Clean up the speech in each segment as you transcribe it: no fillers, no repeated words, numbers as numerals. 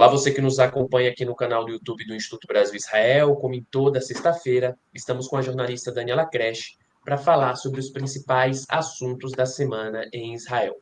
Olá, você que nos acompanha aqui no canal do YouTube do Instituto Brasil Israel. Como em toda sexta-feira, estamos com a jornalista Daniela Kresh para falar sobre os principais assuntos da semana em Israel.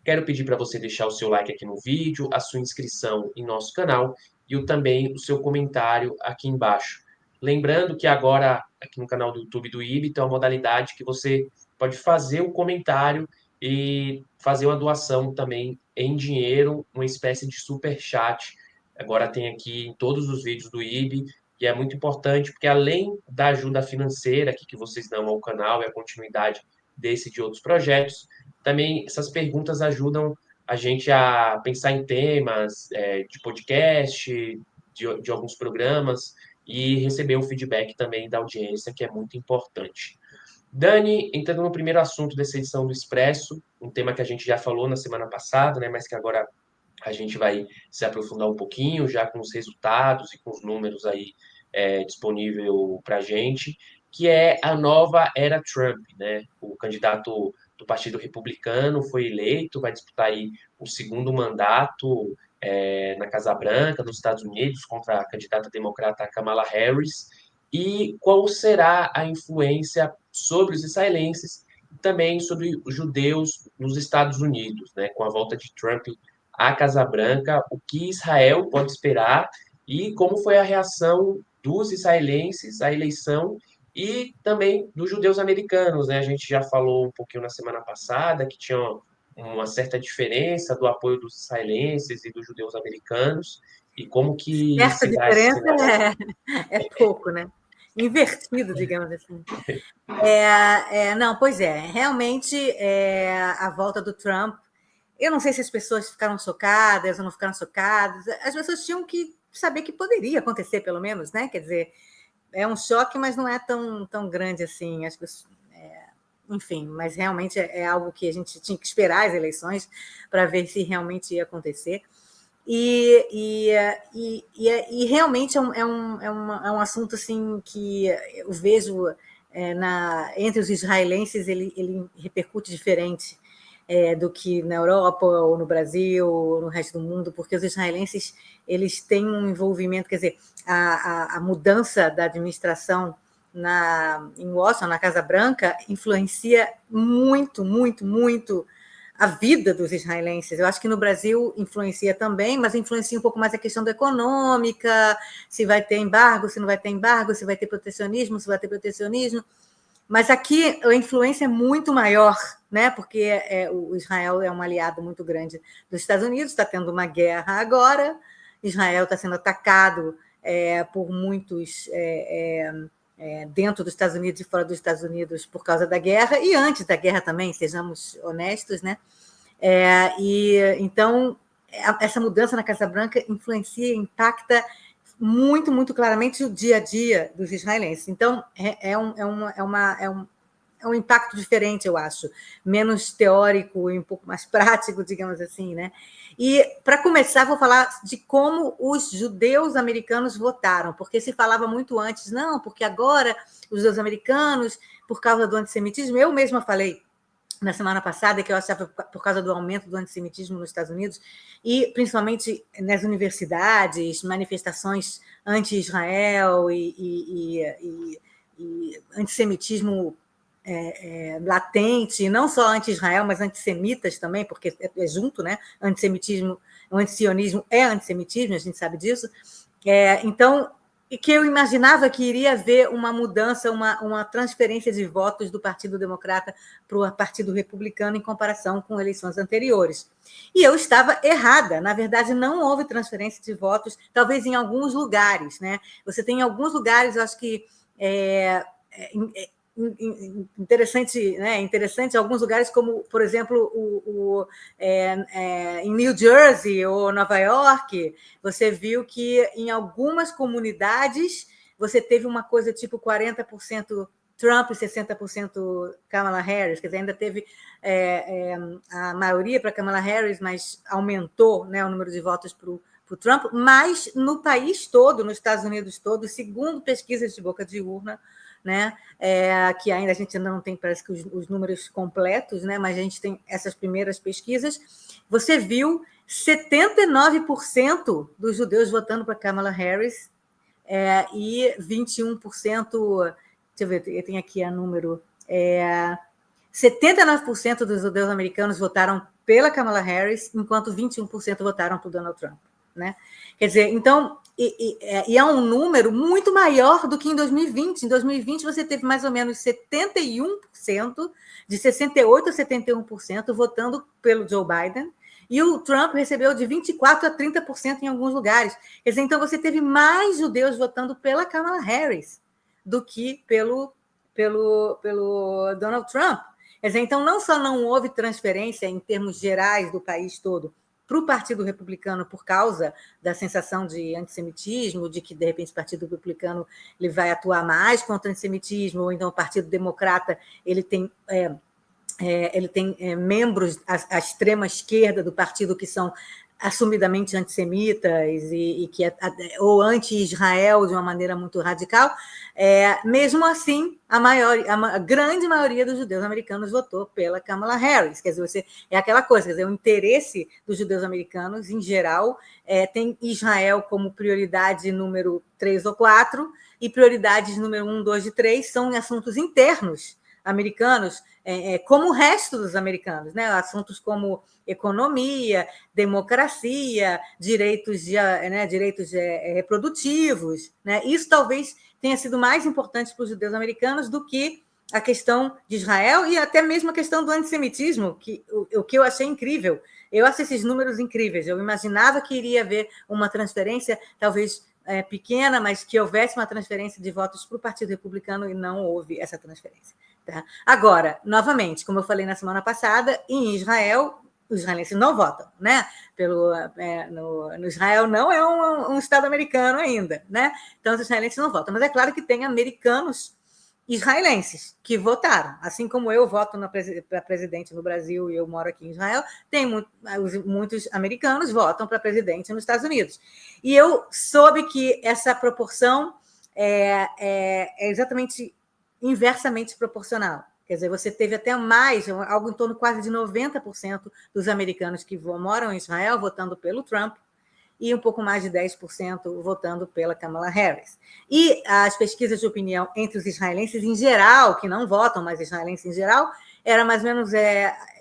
Quero pedir para você deixar o seu like aqui no vídeo, a sua inscrição em nosso canal e também o seu comentário aqui embaixo. Lembrando que agora, aqui no canal do YouTube do IB, tem uma modalidade que você pode fazer um comentário e fazer uma doação também em dinheiro, uma espécie de super chat. Agora tem aqui em todos os vídeos do IB, e é muito importante porque além da ajuda financeira que vocês dão ao canal e a continuidade desse e de outros projetos, também essas perguntas ajudam a gente a pensar em temas de podcast, de alguns programas e receber o feedback também da audiência, que é muito importante. Dani, entrando no primeiro assunto dessa edição do Expresso, um tema que a gente já falou na semana passada, né, mas que agora a gente vai se aprofundar um pouquinho, já com os resultados e com os números aí disponível para a gente, que é a nova era Trump, né? O candidato do Partido Republicano foi eleito, vai disputar aí o segundo mandato na Casa Branca, nos Estados Unidos, contra a candidata democrata Kamala Harris. E qual será a influência sobre os israelenses e também sobre os judeus nos Estados Unidos, né? Com a volta de Trump à Casa Branca, o que Israel pode esperar e como foi a reação dos israelenses à eleição e também dos judeus americanos, né? A gente já falou um pouquinho na semana passada que tinha uma certa diferença do apoio dos israelenses e dos judeus americanos e como que Certa se dá esse diferença cenário. é pouco, né? Invertido, digamos assim. Não, pois é, realmente a volta do Trump. Eu não sei se as pessoas ficaram chocadas ou não ficaram chocadas. As pessoas tinham que saber que poderia acontecer, pelo menos, né? Quer dizer, é um choque, mas não é tão grande assim. As pessoas, enfim, mas realmente é algo que a gente tinha que esperar as eleições para ver se realmente ia acontecer. E realmente é um assunto assim que eu vejo entre os israelenses, ele repercute diferente do que na Europa ou no Brasil ou no resto do mundo, porque os israelenses eles têm um envolvimento, quer dizer, a mudança da administração em Washington, na Casa Branca, influencia muito, muito, muito a vida dos israelenses. Eu acho que no Brasil influencia também, mas influencia um pouco mais a questão da econômica, se vai ter embargo, se não vai ter embargo, se vai ter protecionismo, se vai ter protecionismo. Mas aqui a influência é muito maior, né? Porque o Israel é um aliado muito grande dos Estados Unidos, está tendo uma guerra agora, Israel está sendo atacado por muitos dentro dos Estados Unidos e fora dos Estados Unidos por causa da guerra, e antes da guerra também, sejamos honestos, né? Então, essa mudança na Casa Branca influencia, impacta muito, muito claramente o dia a dia dos israelenses. Então, é um impacto diferente, eu acho, menos teórico e um pouco mais prático, digamos assim, né? E, para começar, vou falar de como os judeus americanos votaram, porque se falava muito antes, não, porque agora os judeus americanos, por causa do antissemitismo, eu mesma falei na semana passada, que eu achava por causa do aumento do antissemitismo nos Estados Unidos, e principalmente nas universidades, manifestações anti-Israel e antissemitismo latente, não só anti-Israel, mas antissemitas também, porque é junto, né? Antissemitismo, o antisionismo é antissemitismo, a gente sabe disso. Então, e que eu imaginava que iria haver uma mudança, uma transferência de votos do Partido Democrata para o Partido Republicano em comparação com eleições anteriores. E eu estava errada. Na verdade, não houve transferência de votos, talvez em alguns lugares, né? Você tem em alguns lugares, eu acho que interessante, né? Interessante alguns lugares, como, por exemplo, em New Jersey ou Nova York, você viu que em algumas comunidades você teve uma coisa tipo 40% Trump e 60% Kamala Harris, quer dizer, ainda teve a maioria para Kamala Harris, mas aumentou, né, o número de votos para o Trump, mas no país todo, nos Estados Unidos todo, segundo pesquisas de boca de urna, né, que ainda a gente ainda não tem, parece que os números completos, né, mas a gente tem essas primeiras pesquisas, você viu 79% dos judeus votando para Kamala Harris e 21%, deixa eu ver, eu tenho aqui o número, 79% dos judeus americanos votaram pela Kamala Harris, enquanto 21% votaram para o Donald Trump, né? Quer dizer, então, é um número muito maior do que em 2020. Em 2020, você teve mais ou menos 71%, de 68% a 71% votando pelo Joe Biden, e o Trump recebeu de 24% a 30% em alguns lugares. Quer dizer, então, você teve mais judeus votando pela Kamala Harris do que pelo Donald Trump. Quer dizer, então, não só não houve transferência em termos gerais do país todo para o Partido Republicano por causa da sensação de antissemitismo, de que, de repente, o Partido Republicano ele vai atuar mais contra o antissemitismo, ou então o Partido Democrata ele tem membros à extrema esquerda do partido que são assumidamente antissemitas e que ou anti-Israel de uma maneira muito radical, mesmo assim, a grande maioria dos judeus americanos votou pela Kamala Harris. Quer dizer, é aquela coisa, quer dizer, o interesse dos judeus americanos, em geral, tem Israel como prioridade número 3 ou 4, e prioridades número 1, 2 e 3 são assuntos internos americanos, como o resto dos americanos, né? Assuntos como economia, democracia, direitos reprodutivos, né? Isso talvez tenha sido mais importante para os judeus americanos do que a questão de Israel e até mesmo a questão do antissemitismo, o que eu achei incrível. Eu acho esses números incríveis. Eu imaginava que iria haver uma transferência, talvez pequena, mas que houvesse uma transferência de votos para o Partido Republicano, e não houve essa transferência. Tá? Agora, novamente, como eu falei na semana passada, em Israel, os israelenses não votam, né? No Israel não é um Estado americano ainda, né? Então, os israelenses não votam. Mas é claro que tem americanos israelenses que votaram. Assim como eu voto para presidente no Brasil e eu moro aqui em Israel, tem muitos americanos votam para presidente nos Estados Unidos. E eu soube que essa proporção é exatamente inversamente proporcional. Quer dizer, você teve até mais, algo em torno quase de 90% dos americanos que moram em Israel votando pelo Trump e um pouco mais de 10% votando pela Kamala Harris. E as pesquisas de opinião entre os israelenses em geral, que não votam, mas israelenses em geral, era mais ou menos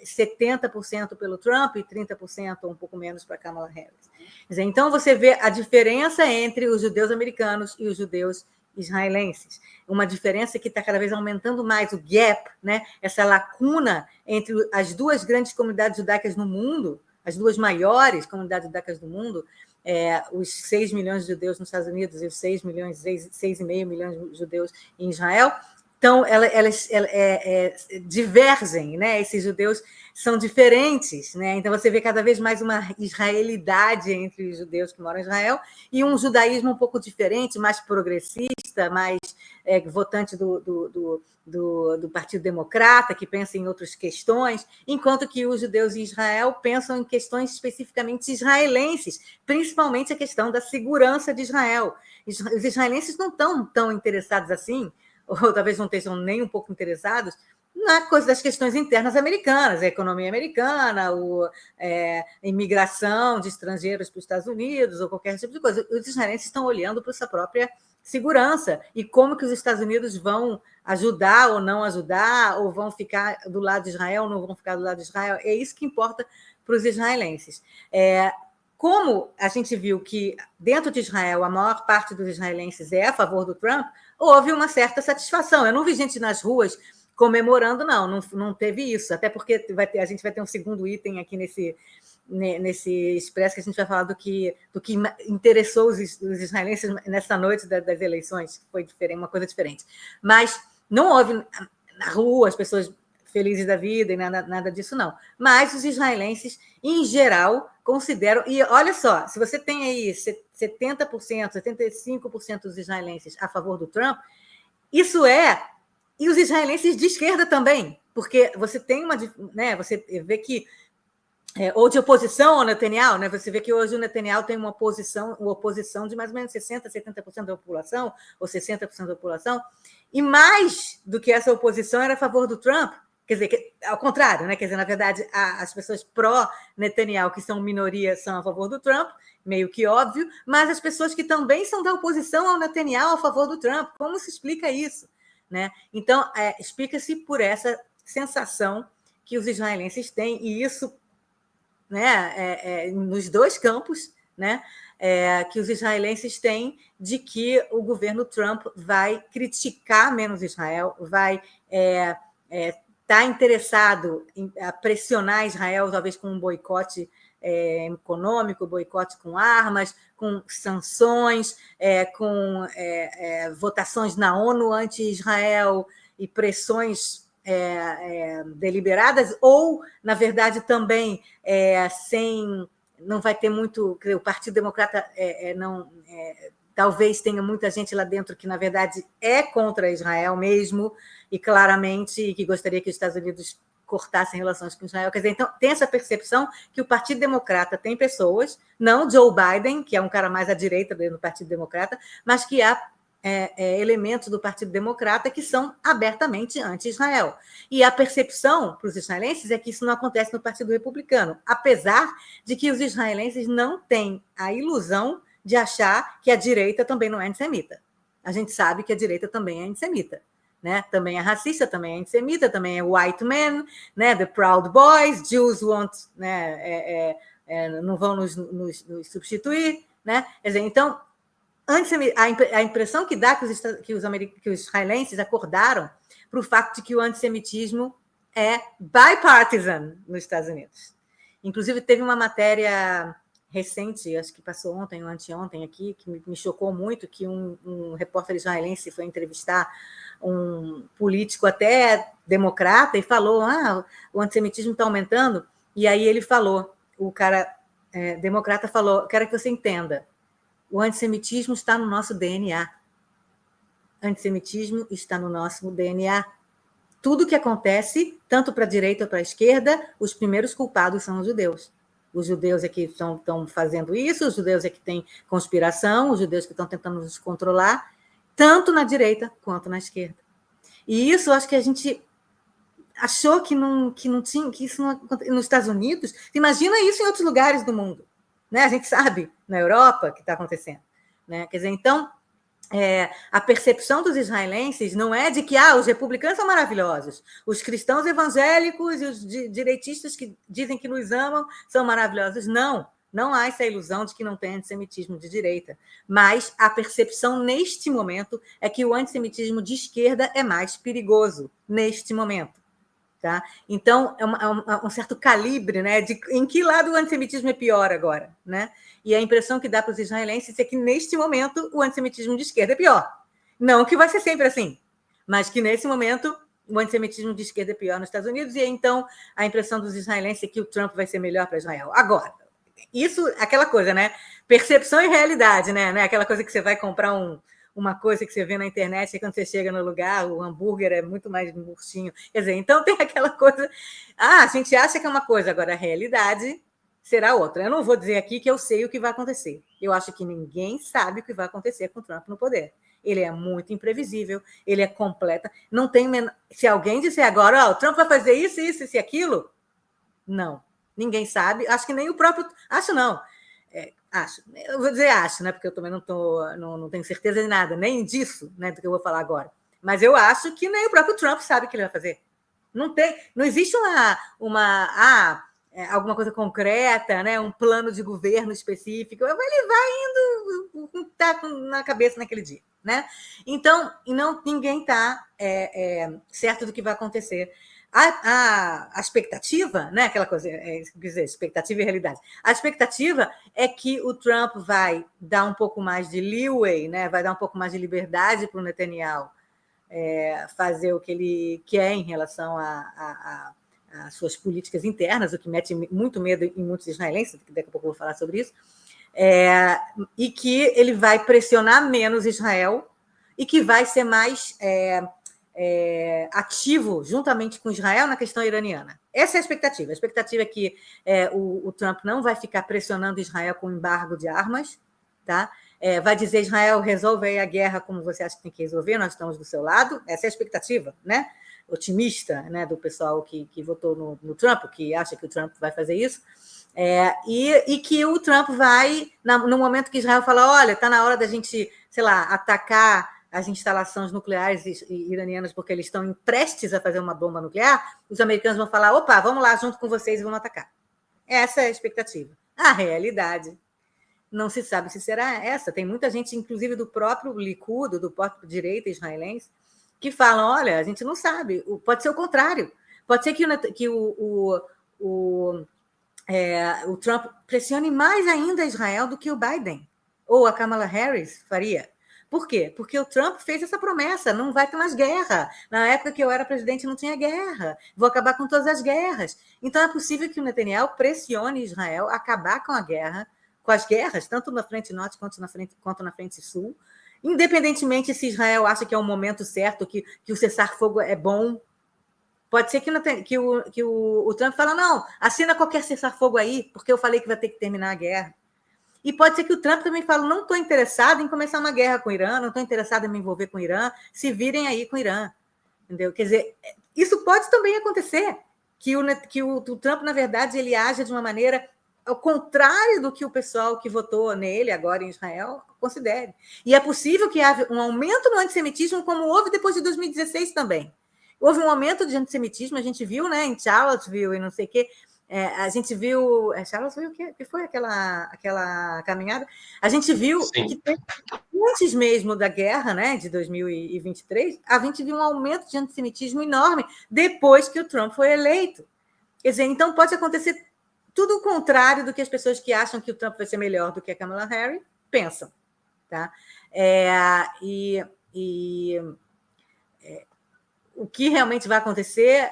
70% pelo Trump e 30%, ou um pouco menos, para Kamala Harris. Quer dizer, então, você vê a diferença entre os judeus americanos e os judeus israelenses. Uma diferença que está cada vez aumentando mais, o gap, né? Essa lacuna entre as duas grandes comunidades judaicas no mundo, as duas maiores comunidades judaicas do mundo, os 6 milhões de judeus nos Estados Unidos e os 6,5 milhões de judeus em Israel. Então, elas divergem, né? Esses judeus são diferentes, né? Então, você vê cada vez mais uma israelidade entre os judeus que moram em Israel e um judaísmo um pouco diferente, mais progressista, mais votante do Partido Democrata, que pensa em outras questões, enquanto que os judeus em Israel pensam em questões especificamente israelenses, principalmente a questão da segurança de Israel. Os israelenses não estão tão interessados assim, ou talvez não estejam nem um pouco interessados, na coisa das questões internas americanas, a economia americana, a imigração de estrangeiros para os Estados Unidos, ou qualquer tipo de coisa. Os israelenses estão olhando para essa própria segurança e como que os Estados Unidos vão ajudar ou não ajudar, ou vão ficar do lado de Israel ou não vão ficar do lado de Israel. É isso que importa para os israelenses. Como a gente viu que dentro de Israel a maior parte dos israelenses é a favor do Trump, houve uma certa satisfação. Eu não vi gente nas ruas comemorando, não teve isso, até porque a gente vai ter um segundo item aqui nesse Expresso, que a gente vai falar do que interessou os israelenses nessa noite das eleições, que foi diferente, uma coisa diferente. Mas não houve na rua as pessoas felizes da vida e nada disso, não. Mas os israelenses, em geral, consideram... E olha só, se você tem aí 70%, 75% dos israelenses a favor do Trump, isso e os israelenses de esquerda também, porque você tem você vê que ou de oposição ao Netanyahu, né? Você vê que hoje o Netanyahu tem uma oposição de mais ou menos 60%, 70% da população, ou 60% da população, e mais do que essa oposição era a favor do Trump, Quer dizer, ao contrário, né? Quer dizer, na verdade, as pessoas pró-Netanyahu, que são minoria, são a favor do Trump, meio que óbvio, mas as pessoas que também são da oposição ao Netanyahu a favor do Trump. Como se explica isso? Né? Então, explica-se por essa sensação que os israelenses têm, e isso, né, nos dois campos, né, que os israelenses têm de que o governo Trump vai criticar menos Israel, vai está interessado em pressionar Israel, talvez com um boicote econômico, boicote com armas, com sanções, com votações na ONU anti-Israel e pressões deliberadas, ou, na verdade, também não vai ter muito. O Partido Democrata talvez tenha muita gente lá dentro que, na verdade, é contra Israel mesmo, e claramente que gostaria que os Estados Unidos cortassem relações com Israel. Quer dizer, então, tem essa percepção que o Partido Democrata tem pessoas, não Joe Biden, que é um cara mais à direita do Partido Democrata, mas que há elementos do Partido Democrata que são abertamente anti-Israel. E a percepção para os israelenses é que isso não acontece no Partido Republicano, apesar de que os israelenses não têm a ilusão de achar que a direita também não é antissemita. A gente sabe que a direita também é antissemita. Né? Também é racista, também é antissemita, também é white man, né? The Proud Boys, Jews won't, né? Não vão nos substituir. Né? Quer dizer, então, a impressão que dá que os israelenses acordaram para o fato de que o antissemitismo é bipartisan nos Estados Unidos. Inclusive, teve uma matéria recente, acho que passou ontem ou anteontem aqui, que me chocou muito, que um repórter israelense foi entrevistar um político até democrata e falou, o antissemitismo está aumentando, e aí ele falou, o cara democrata falou, quero que você entenda, o antissemitismo está no nosso DNA. Antissemitismo está no nosso DNA. Tudo que acontece, tanto para a direita ou para a esquerda, os primeiros culpados são os judeus. Os judeus é que estão fazendo isso, os judeus é que têm conspiração, os judeus que estão tentando nos controlar, tanto na direita quanto na esquerda. E isso, acho que a gente achou que não tinha, que isso não, nos Estados Unidos, imagina isso em outros lugares do mundo. Né? A gente sabe, na Europa, que está acontecendo. Né? Quer dizer, então, a percepção dos israelenses não é de que os republicanos são maravilhosos, os cristãos evangélicos e os direitistas que dizem que nos amam são maravilhosos. Não há essa ilusão de que não tem antissemitismo de direita, mas a percepção neste momento é que o antissemitismo de esquerda é mais perigoso, neste momento. Tá? Então, é um certo calibre, né, em que lado o antissemitismo é pior agora. Né? E a impressão que dá para os israelenses é que, neste momento, o antissemitismo de esquerda é pior. Não que vai ser sempre assim, mas que, nesse momento, o antissemitismo de esquerda é pior nos Estados Unidos, e então a impressão dos israelenses é que o Trump vai ser melhor para Israel. Agora, isso, aquela coisa, né? Percepção e realidade, né? Aquela coisa que você vai comprar uma coisa que você vê na internet e quando você chega no lugar, o hambúrguer é muito mais murchinho. Quer dizer, então tem aquela coisa... a gente acha que é uma coisa, agora a realidade será outra. Eu não vou dizer aqui que eu sei o que vai acontecer. Eu acho que ninguém sabe o que vai acontecer com o Trump no poder. Ele é muito imprevisível, ele é completa. Não tem... Se alguém disser agora, o Trump vai fazer isso, isso, isso e aquilo, não. Ninguém sabe. Acho que nem o próprio... Acho não. Acho. Eu vou dizer acho, né? Porque eu também não tenho certeza de nada, nem disso, né, do que eu vou falar agora. Mas eu acho que nem o próprio Trump sabe o que ele vai fazer. Não existe alguma coisa concreta, né, um plano de governo específico. Ele vai indo, tá na cabeça naquele dia. Né? Então, ninguém está certo do que vai acontecer. A expectativa, né, aquela coisa, quer dizer, expectativa e realidade. A expectativa é que o Trump vai dar um pouco mais de leeway, né, vai dar um pouco mais de liberdade para o Netanyahu fazer o que ele quer em relação às suas políticas internas, o que mete muito medo em muitos israelenses, daqui a pouco eu vou falar sobre isso, e que ele vai pressionar menos Israel e que vai ser mais ativo juntamente com Israel na questão iraniana. Essa é a expectativa. A expectativa é que o Trump não vai ficar pressionando Israel com embargo de armas, tá? vai dizer, Israel, resolve aí a guerra como você acha que tem que resolver, nós estamos do seu lado. Essa é a expectativa, né? Otimista, né, do pessoal que votou no Trump, que acha que o Trump vai fazer isso. E que o Trump vai, no momento que Israel fala, olha, está na hora da gente, sei lá, atacar as instalações nucleares iranianas porque eles estão prestes a fazer uma bomba nuclear, os americanos vão falar, opa, vamos lá junto com vocês e vamos atacar. Essa é a expectativa. A realidade não se sabe se será essa. Tem muita gente, inclusive do próprio Likud, do próprio direita israelense, que falam, olha, a gente não sabe, pode ser o contrário. Pode ser que o Trump pressione mais ainda Israel do que o Biden, ou a Kamala Harris faria. Por quê? Porque o Trump fez essa promessa, não vai ter mais guerra. Na época que eu era presidente não tinha guerra, vou acabar com todas as guerras. Então é possível que o Netanyahu pressione Israel a acabar com a guerra, com as guerras, tanto na frente norte quanto na frente sul, independentemente se Israel acha que é o momento certo, que o cessar-fogo é bom. Pode ser que o Trump fala, não, assina qualquer cessar-fogo aí, porque eu falei que vai ter que terminar a guerra. E pode ser que o Trump também fale, não estou interessado em começar uma guerra com o Irã, não estou interessado em me envolver com o Irã, se virem aí com o Irã. Entendeu? Quer dizer, isso pode também acontecer, que o Trump, na verdade, ele age de uma maneira ao contrário do que o pessoal que votou nele agora em Israel considere. E é possível que haja um aumento no antissemitismo, como houve depois de 2016 também. Houve um aumento de antissemitismo, a gente viu, né, em Charlottesville e não sei o quê. A gente viu. Charlottesville, o que foi aquela caminhada? A gente viu que antes mesmo da guerra, né, de 2023, a gente viu um aumento de antissemitismo enorme depois que o Trump foi eleito. Quer dizer, então pode acontecer tudo o contrário do que as pessoas que acham que o Trump vai ser melhor do que a Kamala Harris pensam. Tá? O que realmente vai acontecer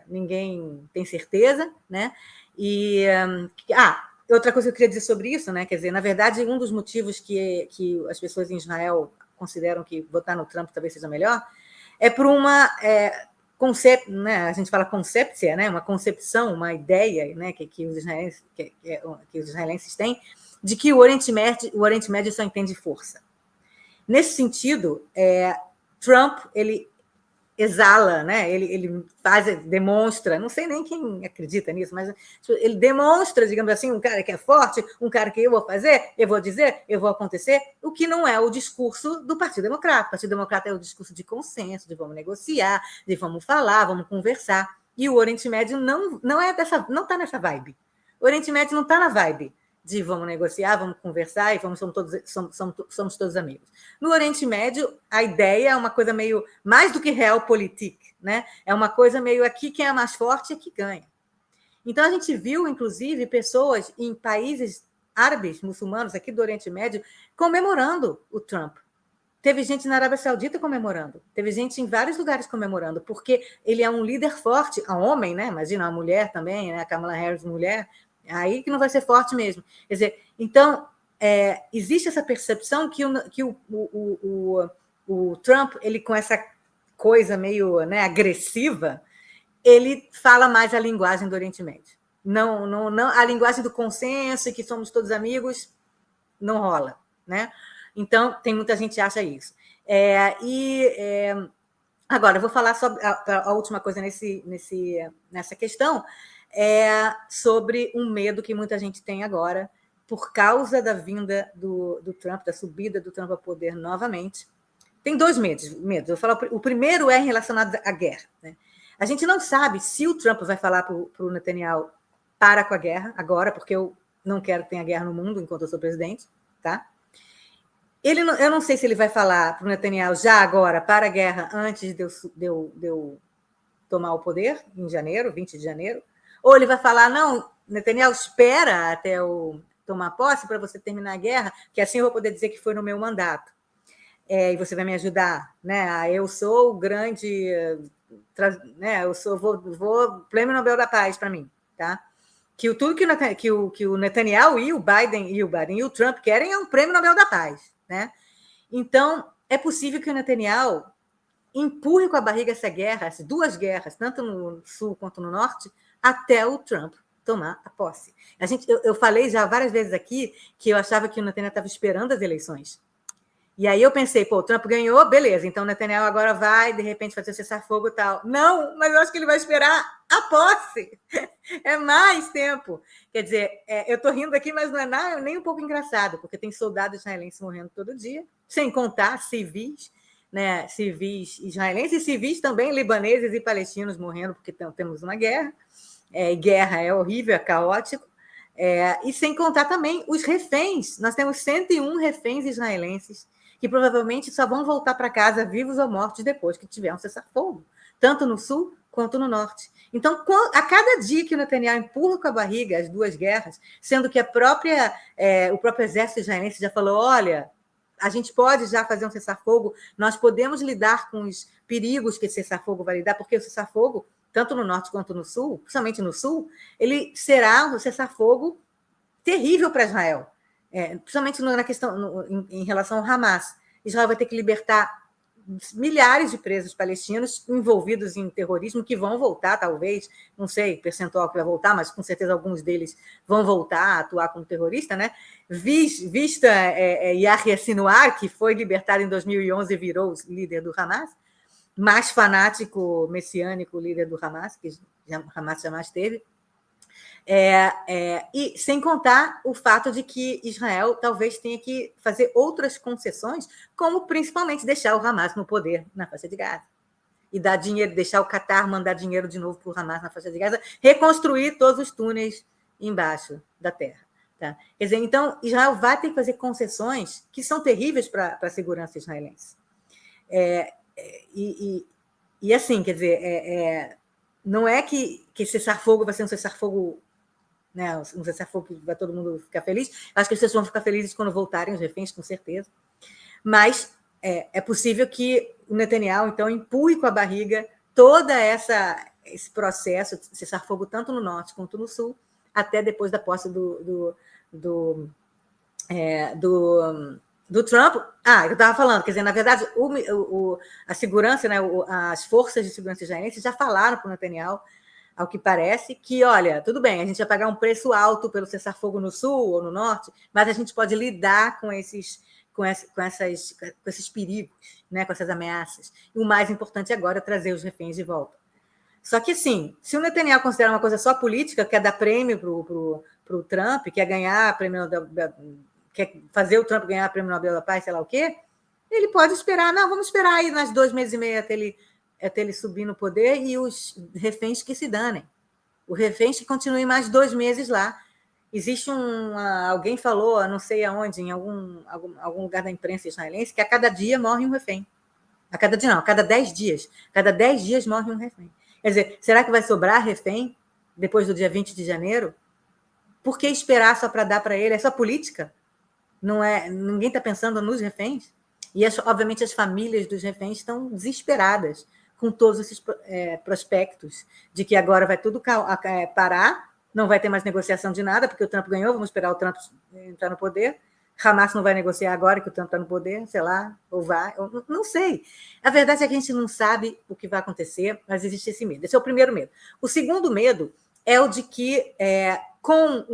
ninguém tem certeza, né? Outra coisa que eu queria dizer sobre isso, né? Quer dizer, na verdade, um dos motivos que as pessoas em Israel consideram que votar no Trump talvez seja melhor é por uma conceito, né? A gente fala concepção, né? Uma concepção, uma ideia, né? Que os israelenses têm de que o Oriente Médio só entende força. Nesse sentido, Trump ele exala, né? Ele demonstra, não sei nem quem acredita nisso, mas ele demonstra, digamos assim, um cara que é forte, um cara que eu vou fazer, eu vou dizer, eu vou acontecer, o que não é o discurso do Partido Democrata. O Partido Democrata é o discurso de consenso, de vamos negociar, de vamos falar, vamos conversar. E o Oriente Médio não está nessa vibe. O Oriente Médio não está na vibe de vamos negociar, vamos conversar e somos todos amigos. No Oriente Médio, a ideia é uma coisa meio mais do que realpolitik, né? É uma coisa meio aqui quem é mais forte é que ganha. Então a gente viu, inclusive, pessoas em países árabes, muçulmanos, aqui do Oriente Médio, comemorando o Trump. Teve gente na Arábia Saudita comemorando, teve gente em vários lugares comemorando, porque ele é um líder forte, um homem, né? Imagina, uma mulher também, né? A Kamala Harris, mulher, aí que não vai ser forte mesmo. Quer dizer, então, existe essa percepção que o Trump, ele com essa coisa meio, né, agressiva, ele fala mais a linguagem do Oriente Médio. Não, a linguagem do consenso, que somos todos amigos, não rola, né? Então, tem muita gente que acha isso. Agora, eu vou falar sobre a última coisa nessa questão, sobre um medo que muita gente tem agora, por causa da vinda do Trump, da subida do Trump ao poder novamente. Tem dois medos. Eu falo, o primeiro é relacionado à guerra. Né? A gente não sabe se o Trump vai falar para o Netanyahu para com a guerra agora, porque eu não quero que tenha guerra no mundo enquanto eu sou presidente. Tá? Eu não sei se ele vai falar para o Netanyahu já agora para a guerra antes de eu tomar o poder, em janeiro, 20 de janeiro, ou ele vai falar, não, Netanyahu, espera até eu tomar posse para você terminar a guerra, que assim eu vou poder dizer que foi no meu mandato. E você vai me ajudar. Né? Eu sou o grande... Né? Vou Prêmio Nobel da Paz para mim. Tá? Tudo que o Netanyahu e o Biden e o Trump querem é um Prêmio Nobel da Paz. Né? Então, é possível que o Netanyahu com a barriga essa guerra, essas duas guerras, tanto no sul quanto no norte, até o Trump tomar a posse. Eu falei já várias vezes aqui que eu achava que o Netanyahu estava esperando as eleições. E aí eu pensei, o Trump ganhou, beleza, então o Netanyahu agora vai, de repente, fazer o cessar-fogo e tal. Não, mas eu acho que ele vai esperar a posse. É mais tempo. Quer dizer, eu estou rindo aqui, mas não é nem um pouco engraçado, porque tem soldados israelenses morrendo todo dia, sem contar civis, né, civis israelenses e civis também libaneses e palestinos morrendo, porque temos uma guerra. Guerra é horrível, é caótico. E sem contar também os reféns. Nós temos 101 reféns israelenses que provavelmente só vão voltar para casa vivos ou mortos depois que tiver um cessar-fogo, tanto no sul quanto no norte. Então, a cada dia que o Netanyahu empurra com a barriga as duas guerras, sendo que o próprio exército israelense já falou, olha, a gente pode já fazer um cessar-fogo, nós podemos lidar com os perigos que esse cessar-fogo vai lidar, porque o cessar-fogo, tanto no norte quanto no sul, principalmente no sul, ele será um cessar-fogo terrível para Israel. Principalmente na questão em relação ao Hamas. Israel vai ter que libertar milhares de presos palestinos envolvidos em terrorismo que vão voltar, talvez, não sei o percentual que vai voltar, mas com certeza alguns deles vão voltar a atuar como terrorista, né? Vista Yahya Sinwar, que foi libertado em 2011 e virou o líder do Hamas, mais fanático messiânico líder do Hamas, que Hamas jamais teve. E sem contar o fato de que Israel talvez tenha que fazer outras concessões, como principalmente deixar o Hamas no poder na faixa de Gaza. E dar dinheiro, deixar o Qatar mandar dinheiro de novo para o Hamas na faixa de Gaza, reconstruir todos os túneis embaixo da terra. Tá? Quer dizer, então, Israel vai ter que fazer concessões que são terríveis para a segurança israelense. E assim, quer dizer, não é que cessar-fogo vai ser um cessar-fogo, né, um cessar-fogo que vai todo mundo ficar feliz. Acho que as pessoas vão ficar felizes quando voltarem os reféns, com certeza. Mas é possível que o Netanyahu, então, empurre com a barriga todo esse processo de cessar-fogo tanto no norte quanto no sul, até depois da posse do Trump. Eu estava falando, quer dizer, na verdade, a segurança, né, as forças de segurança israelenses já falaram para o Netanyahu, ao que parece, que, olha, tudo bem, a gente vai pagar um preço alto pelo cessar-fogo no sul ou no norte, mas a gente pode lidar com esses perigos, né, com essas ameaças. E o mais importante agora é trazer os reféns de volta. Só que, assim, se o Netanyahu considera uma coisa só política, quer dar prêmio para o Trump, quer ganhar prêmio Nobel, quer fazer o Trump ganhar prêmio Nobel da Paz, sei lá o quê, ele pode esperar, não, vamos esperar aí nas 2 meses e meio até ele subir no poder e os reféns que se danem. Os reféns que continuem mais 2 meses lá. Existe alguém falou, não sei aonde, em algum lugar da imprensa israelense, que a cada dia morre um refém. A cada 10 dias. Cada 10 dias morre um refém. Quer dizer, será que vai sobrar refém depois do dia 20 de janeiro? Por que esperar só para dar para ele? É só política? Ninguém está pensando nos reféns? E, obviamente, as famílias dos reféns estão desesperadas com todos esses prospectos de que agora vai tudo parar, não vai ter mais negociação de nada, porque o Trump ganhou, vamos esperar o Trump entrar no poder. Hamas não vai negociar agora que o Trump está no poder, sei lá, ou vai, não sei. A verdade é que a gente não sabe o que vai acontecer, mas existe esse medo. Esse é o primeiro medo. O segundo medo é o de que, com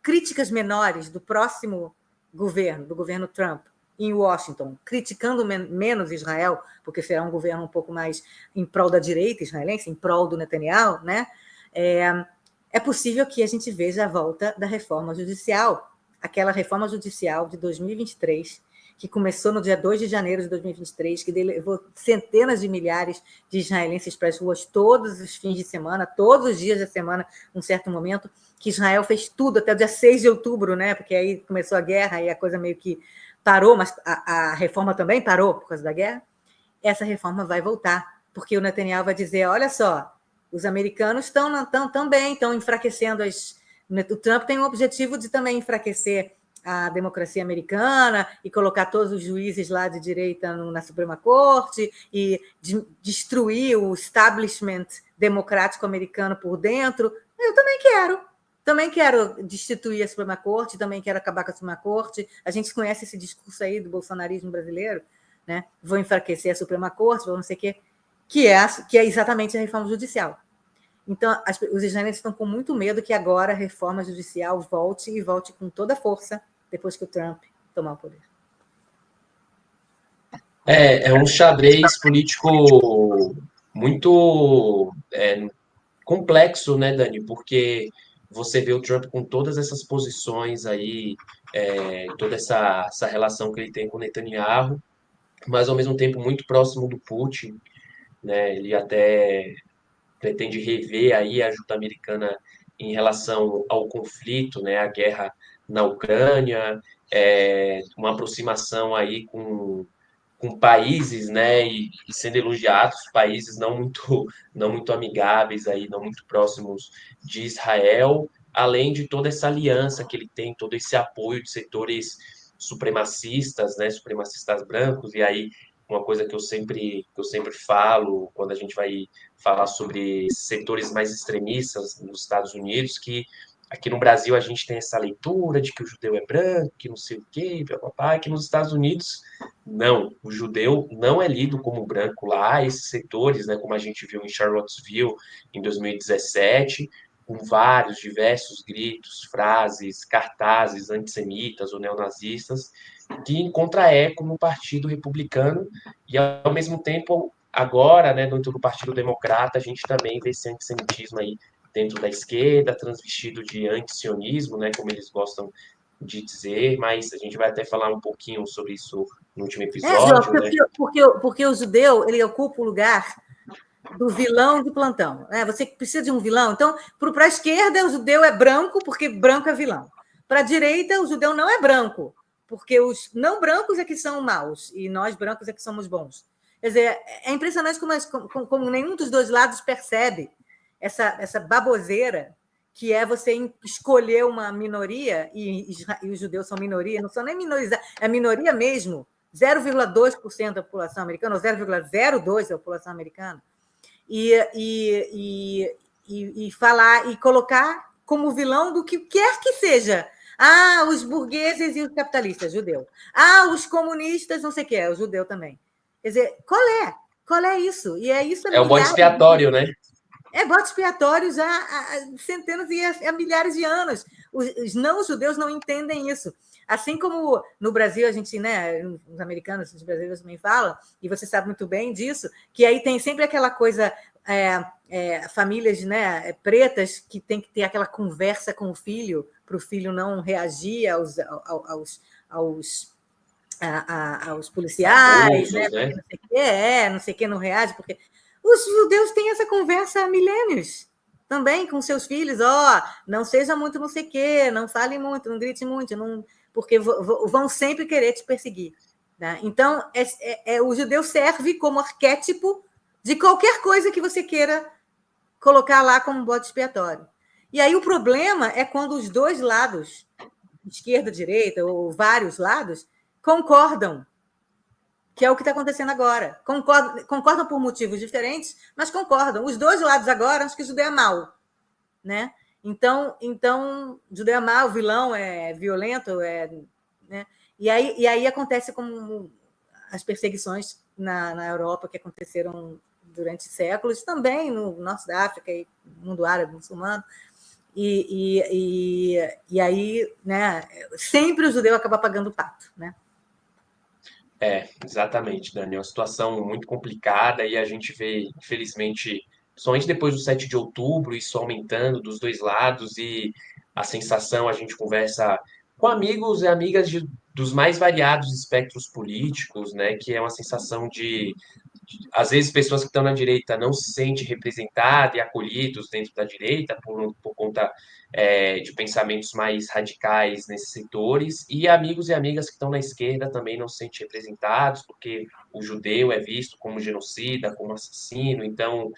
críticas menores do próximo governo, do governo Trump, em Washington, criticando menos Israel, porque será um governo um pouco mais em prol da direita israelense, em prol do Netanyahu, né? É possível que a gente veja a volta da reforma judicial, aquela reforma judicial de 2023, que começou no dia 2 de janeiro de 2023, que levou centenas de milhares de israelenses para as ruas todos os fins de semana, todos os dias da semana, num certo momento, que Israel fez tudo até o dia 6 de outubro, né? Porque aí começou a guerra e a coisa meio que parou, mas a reforma também parou por causa da guerra. Essa reforma vai voltar, porque o Netanyahu vai dizer, olha só, os americanos estão enfraquecendo o Trump tem o objetivo de também enfraquecer a democracia americana e colocar todos os juízes lá de direita na Suprema Corte e destruir o establishment democrático americano por dentro. Eu também quero destituir a Suprema Corte, também quero acabar com a Suprema Corte. A gente conhece esse discurso aí do bolsonarismo brasileiro, né? Vou enfraquecer a Suprema Corte, vou não sei o quê, que é exatamente a reforma judicial. Então, os israelenses estão com muito medo que agora a reforma judicial volte e volte com toda a força depois que o Trump tomar o poder. É um xadrez político muito complexo, né, Dani? Porque você vê o Trump com todas essas posições aí, toda essa relação que ele tem com o Netanyahu, mas ao mesmo tempo muito próximo do Putin, né? Ele até pretende rever aí a ajuda americana em relação ao conflito, né? A guerra na Ucrânia, uma aproximação aí com países, né, e sendo elogiados, países não muito amigáveis aí, não muito próximos de Israel, além de toda essa aliança que ele tem, todo esse apoio de setores supremacistas, né, supremacistas brancos, e aí uma coisa que eu sempre falo quando a gente vai falar sobre setores mais extremistas nos Estados Unidos, que aqui no Brasil a gente tem essa leitura de que o judeu é branco, que não sei o quê, papapá, que nos Estados Unidos não, o judeu não é lido como branco lá, esses setores, né, como a gente viu em Charlottesville em 2017, com vários diversos gritos, frases, cartazes antissemitas ou neonazistas, que encontra eco no Partido Republicano e, ao mesmo tempo, agora, né, dentro do Partido Democrata, a gente também vê esse antissemitismo aí dentro da esquerda, transvestido de antisionismo, né, como eles gostam de dizer, mas a gente vai até falar um pouquinho sobre isso no último João, episódio, né? porque o judeu ele ocupa o lugar do vilão de plantão. Né? Você precisa de um vilão. Então, para a esquerda, o judeu é branco, porque branco é vilão. Para a direita, o judeu não é branco, porque os não brancos é que são maus, e nós brancos é que somos bons. Quer dizer, é impressionante como nenhum dos dois lados percebe essa baboseira que é você escolher uma minoria, e os judeus são minoria, não são nem minorizados, é minoria mesmo, 0,2% da população americana, ou 0,02% da população americana, e falar e colocar como vilão do que quer que seja. Ah, os burgueses e os capitalistas, judeu. Ah, os comunistas, não sei o que, é o judeu também. Quer dizer, qual é? Qual é isso? E é isso há É o bode milhares expiatório, né? bode expiatório já há centenas e há milhares de anos. Os não-judeus não entendem isso. Assim como no Brasil, a gente, né, os americanos, os brasileiros também falam, e você sabe muito bem disso, que aí tem sempre aquela coisa, famílias, né, pretas que tem que ter aquela conversa com o filho, para o filho não reagir aos policiais, Abusos, né? não sei o que, não reage, porque os judeus têm essa conversa há milênios também com seus filhos, não seja muito não sei o quê, não fale muito, não grite muito, não, porque vão sempre querer te perseguir. Né? Então, o judeu serve como arquétipo de qualquer coisa que você queira colocar lá como bode expiatório. E aí o problema é quando os dois lados, esquerda, direita, ou vários lados, concordam, que é o que está acontecendo agora. Concordam por motivos diferentes, mas concordam. Os dois lados agora acham que o judeu é mau. Né? Então, judeu é mau, vilão, é violento, né? E aí acontece como as perseguições na Europa que aconteceram durante séculos, também no norte da África e no mundo árabe, muçulmano. E aí, né, sempre o judeu acaba pagando o pato, né? Exatamente, Dani. É uma situação muito complicada e a gente vê, infelizmente, somente depois do 7 de outubro, isso aumentando dos dois lados e a sensação, a gente conversa com amigos e amigas dos mais variados espectros políticos, né, que é uma sensação às vezes pessoas que estão na direita não se sentem representadas e acolhidos dentro da direita por conta de pensamentos mais radicais nesses setores, e amigos e amigas que estão na esquerda também não se sentem representados, porque o judeu é visto como genocida, como assassino, então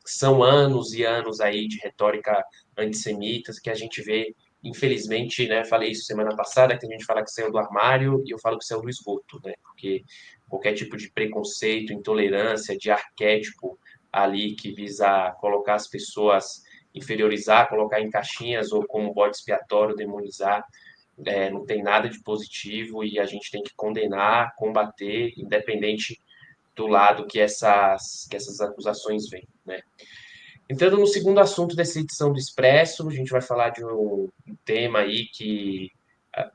são anos e anos aí de retórica antissemitas que a gente vê, infelizmente, né, falei isso semana passada, que a gente fala que saiu do armário, e eu falo que saiu do esgoto, né, porque qualquer tipo de preconceito, intolerância, de arquétipo ali que visa colocar as pessoas, inferiorizar, colocar em caixinhas ou como bode expiatório, demonizar, não tem nada de positivo e a gente tem que condenar, combater, independente do lado que essas acusações vêm, né? Entrando no segundo assunto dessa edição do Expresso, a gente vai falar de um tema aí que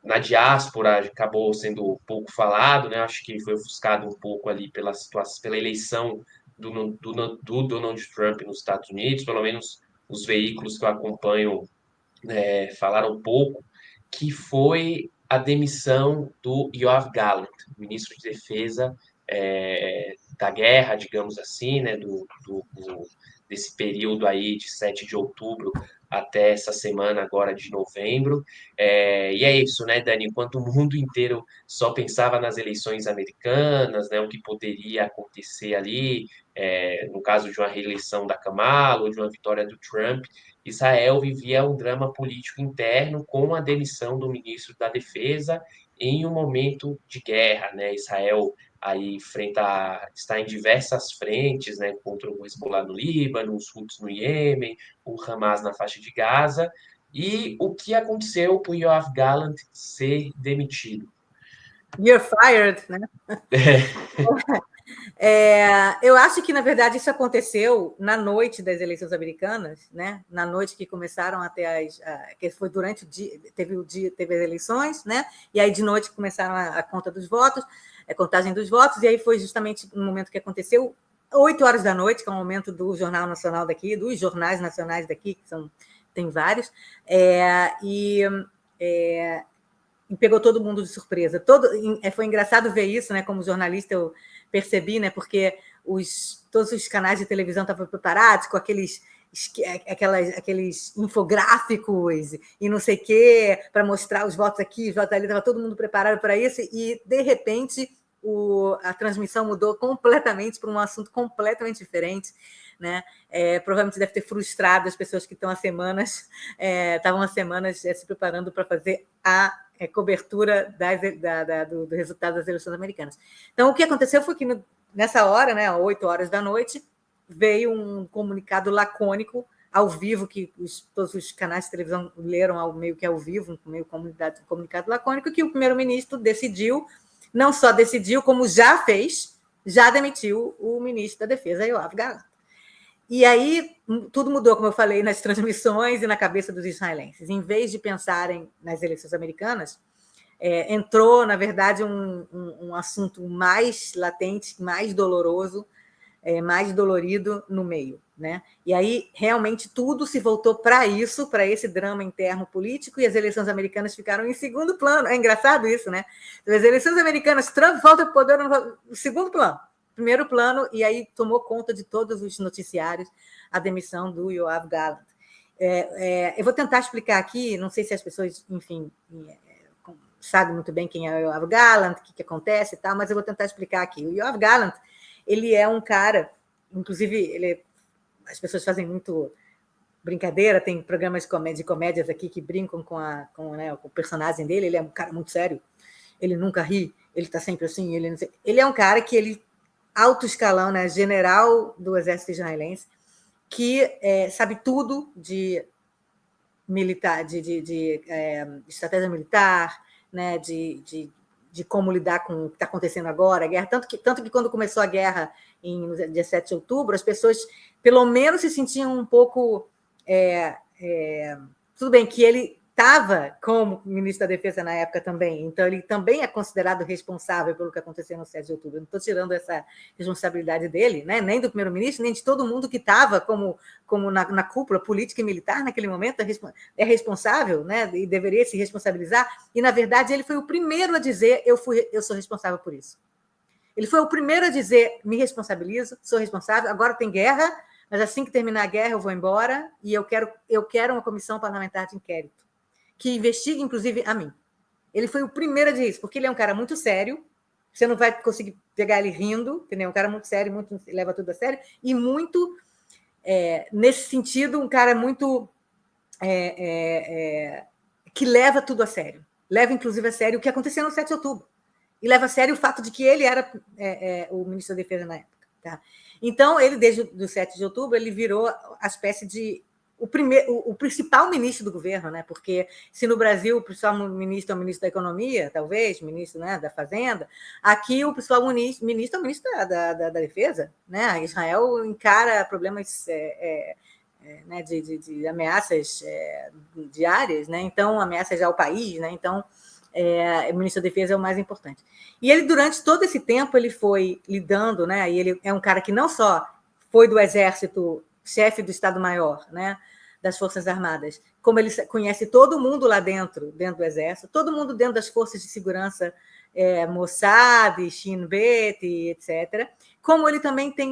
na diáspora acabou sendo pouco falado, né? Acho que foi ofuscado um pouco ali pela situação, pela eleição do Donald Trump nos Estados Unidos, pelo menos os veículos que eu acompanho falaram pouco, que foi a demissão do Yoav Gallant, ministro de Defesa da guerra, digamos assim, né, desse período aí de 7 de outubro até essa semana agora de novembro. E é isso, né, Dani? Enquanto o mundo inteiro só pensava nas eleições americanas, né, o que poderia acontecer ali, no caso de uma reeleição da Kamala ou de uma vitória do Trump, Israel vivia um drama político interno com a demissão do ministro da Defesa em um momento de guerra, né? Israel aí está em diversas frentes, né? Contra o Hezbollah no Líbano, os Houthis no Iêmen, o Hamas na faixa de Gaza. E o que aconteceu para o Yoav Gallant ser demitido? You're fired, né? Eu acho que, na verdade, isso aconteceu na noite das eleições americanas, né? Na noite que começaram até que foi durante o dia, teve as eleições, né? E aí de noite começaram a conta dos votos, a contagem dos votos, e aí foi justamente no momento que aconteceu, 8 horas da noite, que é o momento do Jornal Nacional daqui, dos jornais nacionais daqui, que tem vários, e pegou todo mundo de surpresa. Foi engraçado ver isso, né? Como jornalista eu percebi, né? Porque todos os canais de televisão estavam preparados com aqueles infográficos e não sei o quê, para mostrar os votos aqui, os votos ali, estava todo mundo preparado para isso, e de repente a transmissão mudou completamente para um assunto completamente diferente, né? Provavelmente deve ter frustrado as pessoas que estavam há semanas se preparando para fazer a cobertura do resultado das eleições americanas. Então, o que aconteceu foi que nessa hora, né, 8 horas da noite, veio um comunicado lacônico ao vivo, que todos os canais de televisão leram meio que ao vivo, meio comunicado lacônico, que o primeiro-ministro não só decidiu, como já demitiu o ministro da Defesa, Yoav Gallant. E aí tudo mudou, como eu falei, nas transmissões e na cabeça dos israelenses. Em vez de pensarem nas eleições americanas, entrou, na verdade, um assunto mais latente, mais doloroso, mais dolorido no meio, né? E aí realmente tudo se voltou para isso, para esse drama interno político, e as eleições americanas ficaram em segundo plano. É engraçado isso, né? As eleições americanas, Trump volta para o poder no segundo plano, primeiro plano, e aí tomou conta de todos os noticiários a demissão do Yoav Gallant. Eu vou tentar explicar aqui, não sei se as pessoas, enfim, sabem muito bem quem é o Yoav Gallant, o que acontece e tal, mas eu vou tentar explicar aqui. O Yoav Gallant, ele é um cara, inclusive, as pessoas fazem muito brincadeira, tem programas de comédias aqui que brincam com o personagem dele, ele é um cara muito sério, ele nunca ri, ele está sempre assim, ele é um cara que alto escalão, né, general do exército israelense, que sabe tudo de militar, de estratégia militar, né, de como lidar com o que está acontecendo agora, a guerra, tanto que quando começou a guerra no dia 7 de outubro, as pessoas pelo menos se sentiam um pouco tudo bem que ele estava como ministro da Defesa na época também, então ele também é considerado responsável pelo que aconteceu no 7 de outubro. Eu não estou tirando essa responsabilidade dele, né? Nem do primeiro-ministro, nem de todo mundo que estava como na cúpula política e militar naquele momento é responsável, né? E deveria se responsabilizar. E, na verdade, ele foi o primeiro a dizer eu sou responsável por isso. Ele foi o primeiro a dizer me responsabilizo, sou responsável, agora tem guerra, mas assim que terminar a guerra eu vou embora e eu quero uma comissão parlamentar de inquérito que investigue, inclusive, a mim. Ele foi o primeiro a dizer isso, porque ele é um cara muito sério, você não vai conseguir pegar ele rindo, entendeu? Um cara muito sério, muito leva tudo a sério, e muito, nesse sentido, um cara muito que leva tudo a sério. Leva, inclusive, a sério o que aconteceu no 7 de outubro. E leva a sério o fato de que ele era o ministro da Defesa na época. Tá? Então, ele, desde o 7 de outubro, ele virou a espécie de o principal ministro do governo, né? Porque se no Brasil o principal ministro é o ministro da Economia, talvez, ministro, né, da Fazenda, aqui o principal ministro é o ministro da Defesa, né? Israel encara problemas né, de ameaças diárias, né? Então, ameaças ao país, né? Então, o ministro da Defesa é o mais importante. E ele, durante todo esse tempo, ele foi lidando, né? E ele é um cara que não só foi do Exército, chefe do Estado-Maior, né? Das Forças Armadas, como ele conhece todo mundo lá dentro do Exército, todo mundo dentro das Forças de Segurança, Mossad, Shin Bet, etc. Como ele também tem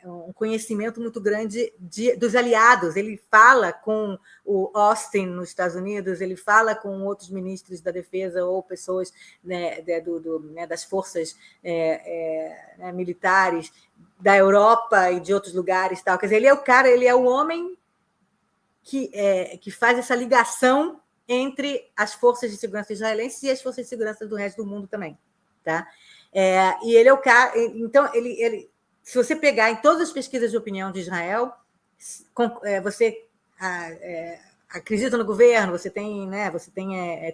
um conhecimento muito grande dos aliados. Ele fala com o Austin nos Estados Unidos, ele fala com outros ministros da Defesa ou pessoas, né, das forças militares da Europa e de outros lugares, tal. Quer dizer, ele é o cara, ele é o homem que faz essa ligação entre as forças de segurança israelenses e as forças de segurança do resto do mundo também, tá? E ele é o cara. Então, ele se você pegar em todas as pesquisas de opinião de Israel, você acredita no governo, você tem, né,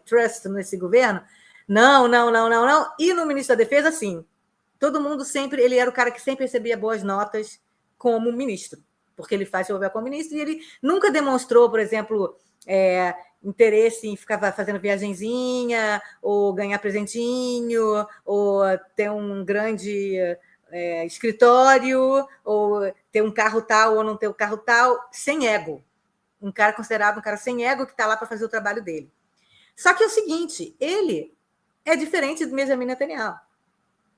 trust nesse governo? Não. E no ministro da Defesa, sim. Todo mundo sempre, ele era o cara que sempre recebia boas notas como ministro, porque ele faz seu papel como ministro e ele nunca demonstrou, por exemplo, interesse em ficar fazendo viagenzinha, ou ganhar presentinho, ou ter um grande escritório, ou ter um carro tal ou não ter um carro tal, sem ego. Um cara considerado um cara sem ego que está lá para fazer o trabalho dele. Só que é o seguinte, ele é diferente do Benjamin Netanyahu.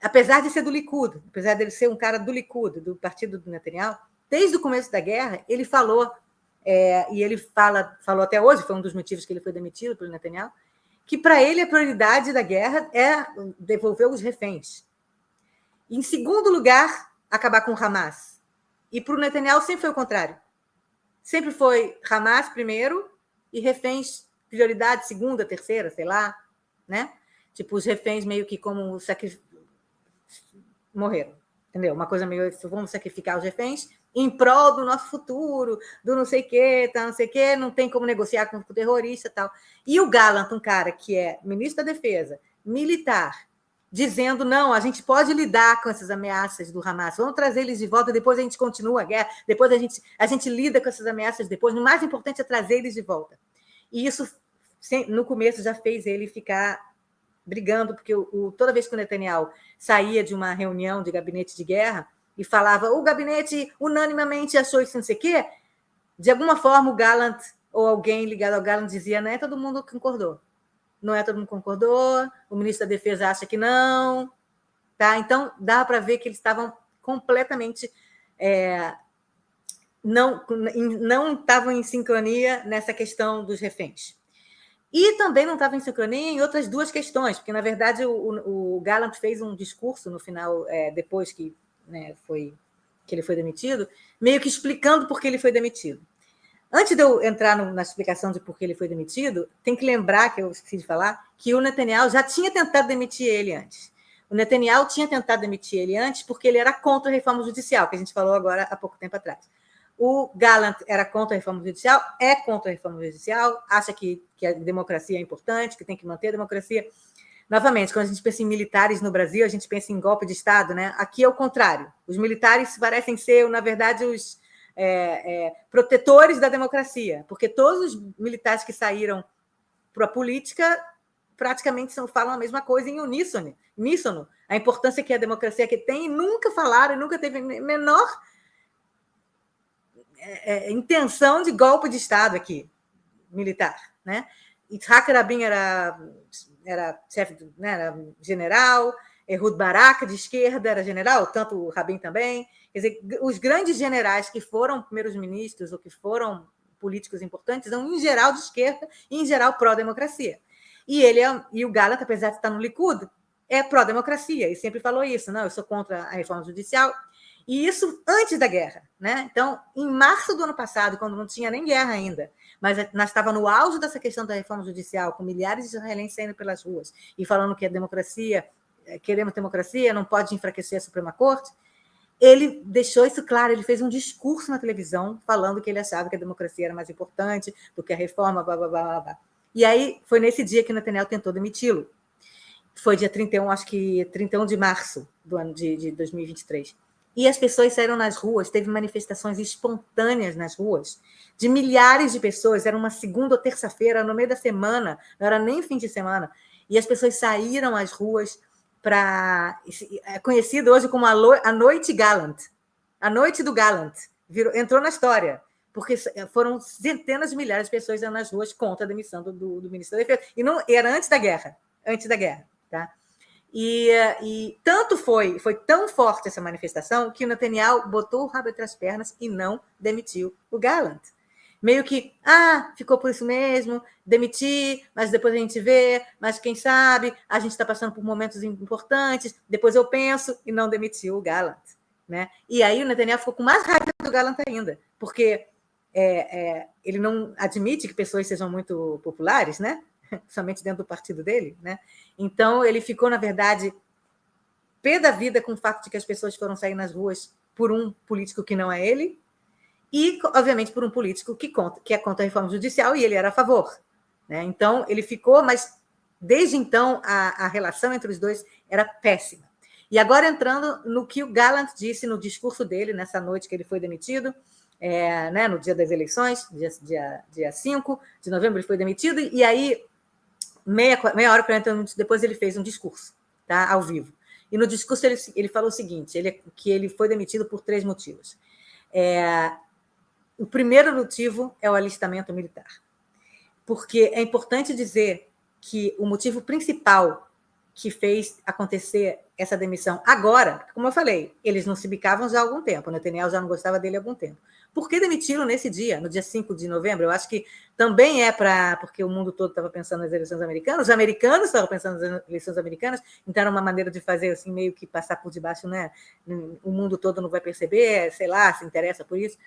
Apesar de ser do Likud, apesar dele ser um cara do Likud, do partido do Netanyahu, desde o começo da guerra, ele falou, e ele falou até hoje, foi um dos motivos que ele foi demitido pelo Netanyahu, que para ele a prioridade da guerra é devolver os reféns. Em segundo lugar, acabar com o Hamas. E para o Netanyahu sempre foi o contrário. Sempre foi Hamas primeiro e reféns prioridade segunda, terceira, sei lá, né? Tipo, os reféns meio que como morreram, entendeu? Uma coisa meio, vamos sacrificar os reféns em prol do nosso futuro, do não sei o quê, tá, não sei o quê, não tem como negociar com o terrorista e tal. E o Gallant, um cara que é ministro da Defesa, militar, dizendo, não, a gente pode lidar com essas ameaças do Hamas, vamos trazer eles de volta, depois a gente continua a guerra, depois a gente lida com essas ameaças depois, o mais importante é trazer eles de volta. E isso, no começo, já fez ele ficar brigando, porque toda vez que o Netanyahu saía de uma reunião de gabinete de guerra e falava, o gabinete unanimemente achou isso, não sei o quê, de alguma forma o Gallant ou alguém ligado ao Gallant dizia, não é todo mundo concordou. Não é todo mundo concordou, o ministro da Defesa acha que não. Tá? Então, dá para ver que eles estavam completamente... não estavam em sincronia nessa questão dos reféns. E também não estava em sincronia em outras duas questões, porque, na verdade, o Gallant fez um discurso no final, depois que, né, que ele foi demitido, meio que explicando por que ele foi demitido. Antes de eu entrar na explicação de por que ele foi demitido, tem que lembrar, que eu esqueci de falar, que o Netanyahu já tinha tentado demitir ele antes. O Netanyahu tinha tentado demitir ele antes porque ele era contra a reforma judicial, que a gente falou agora há pouco tempo atrás. O Gallant era contra a reforma judicial, é contra a reforma judicial, acha que a democracia é importante, que tem que manter a democracia. Novamente, quando a gente pensa em militares no Brasil, a gente pensa em golpe de Estado, né? Aqui é o contrário. Os militares parecem ser, na verdade, os protetores da democracia, porque todos os militares que saíram para a política praticamente falam a mesma coisa em uníssono, a importância que a democracia que tem, e nunca falaram, nunca teve menor intenção de golpe de Estado aqui, militar, né? Yitzhak Rabin era chefe, né, era general, Ehud Barak, de esquerda, era general, tanto o Rabin também. Quer dizer, os grandes generais que foram primeiros ministros ou que foram políticos importantes são, em geral, de esquerda e, em geral, pró-democracia. E o Gallant, apesar de estar no Likud, é pró-democracia, e sempre falou isso, não, eu sou contra a reforma judicial, e isso antes da guerra, né? Então, em março do ano passado, quando não tinha nem guerra ainda, mas nós estávamos no auge dessa questão da reforma judicial, com milhares de israelenses saindo pelas ruas e falando que a democracia, queremos democracia, não pode enfraquecer a Suprema Corte, ele deixou isso claro, ele fez um discurso na televisão falando que ele achava que a democracia era mais importante do que a reforma, blá, blá, blá, blá. E aí foi nesse dia que o Netanyahu tentou demiti-lo. Foi dia 31, acho que 31 de março do ano de 2023. E as pessoas saíram nas ruas, teve manifestações espontâneas nas ruas, de milhares de pessoas, era uma segunda ou terça-feira, no meio da semana, não era nem fim de semana, e as pessoas saíram às ruas para... É conhecido hoje como a Noite Gallant, a Noite do Gallant, entrou na história, porque foram centenas de milhares de pessoas nas ruas contra a demissão do ministro da Defesa, e não, era antes da guerra, tá? E tanto foi tão forte essa manifestação que o Netanyahu botou o rabo entre as pernas e não demitiu o Gallant. Meio que, ficou por isso mesmo, demitir, mas depois a gente vê, mas quem sabe, a gente está passando por momentos importantes, depois eu penso, e não demitiu o Gallant. Né? E aí o Netanyahu ficou com mais raiva do Gallant ainda, porque ele não admite que pessoas sejam muito populares, né? Somente dentro do partido dele, né? Então, ele ficou, na verdade, pé da vida com o fato de que as pessoas foram sair nas ruas por um político que não é ele e, obviamente, por um político que é contra a reforma judicial e ele era a favor. Né? Então, ele ficou, mas desde então a relação entre os dois era péssima. E agora, entrando no que o Gallant disse no discurso dele, nessa noite que ele foi demitido, né, no dia das eleições, dia 5 de novembro, ele foi demitido, e aí meia hora e 40 minutos depois ele fez um discurso, tá, ao vivo. E no discurso ele falou o seguinte, que ele foi demitido por 3 motivos. O primeiro motivo é o alistamento militar. Porque é importante dizer que o motivo principal que fez acontecer essa demissão agora, como eu falei, eles não se bicavam já há algum tempo, o Netanyahu já não gostava dele há algum tempo. Por que demitiram nesse dia, no dia 5 de novembro? Eu acho que também porque o mundo todo estava pensando nas eleições americanas, os americanos estavam pensando nas eleições americanas, então era uma maneira de fazer assim, meio que passar por debaixo, né? O mundo todo não vai perceber, sei lá, se interessa por isso.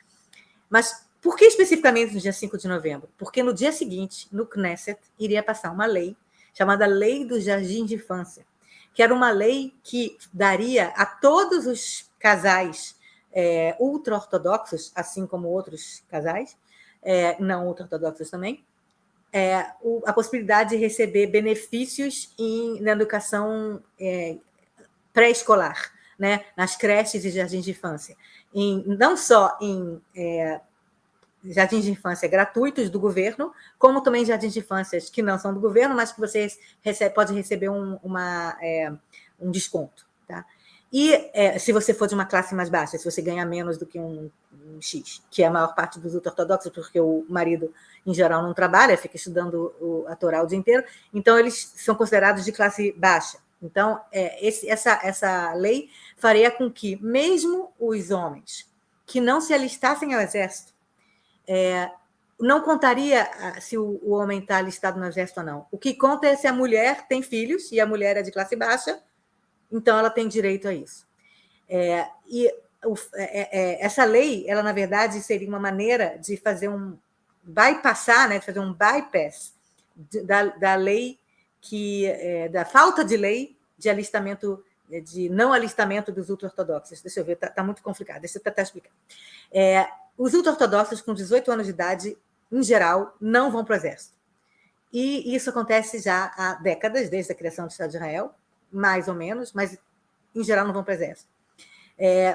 Mas por que especificamente no dia 5 de novembro? Porque no dia seguinte, no Knesset, iria passar uma lei chamada Lei do Jardim de Infância, que era uma lei que daria a todos os casais ultra-ortodoxos, assim como outros casais, não ultra-ortodoxos também, a possibilidade de receber benefícios na educação pré-escolar, né, nas creches e jardins de infância. Não só em jardins de infância gratuitos do governo, como também jardins de infância que não são do governo, mas que você pode receber um desconto. Tá? E se você for de uma classe mais baixa, se você ganhar menos do que um X, que é a maior parte dos ultra-ortodoxos, porque o marido, em geral, não trabalha, fica estudando a Torá o dia inteiro, então eles são considerados de classe baixa. Então, essa lei faria com que, mesmo os homens que não se alistassem ao exército, não contaria se o homem está alistado no exército ou não. O que conta é se a mulher tem filhos, e a mulher é de classe baixa, então ela tem direito a isso. Essa lei, ela, na verdade, seria uma maneira de fazer bypassar, né, de fazer um bypass da lei, da falta de lei de alistamento, de não alistamento dos ultra-ortodoxos. Deixa eu ver, está muito complicado, deixa eu tentar explicar. Os ultra-ortodoxos com 18 anos de idade, em geral, não vão para o exército. E isso acontece já há décadas, desde a criação do Estado de Israel, mais ou menos, mas, em geral, não vão para o exército.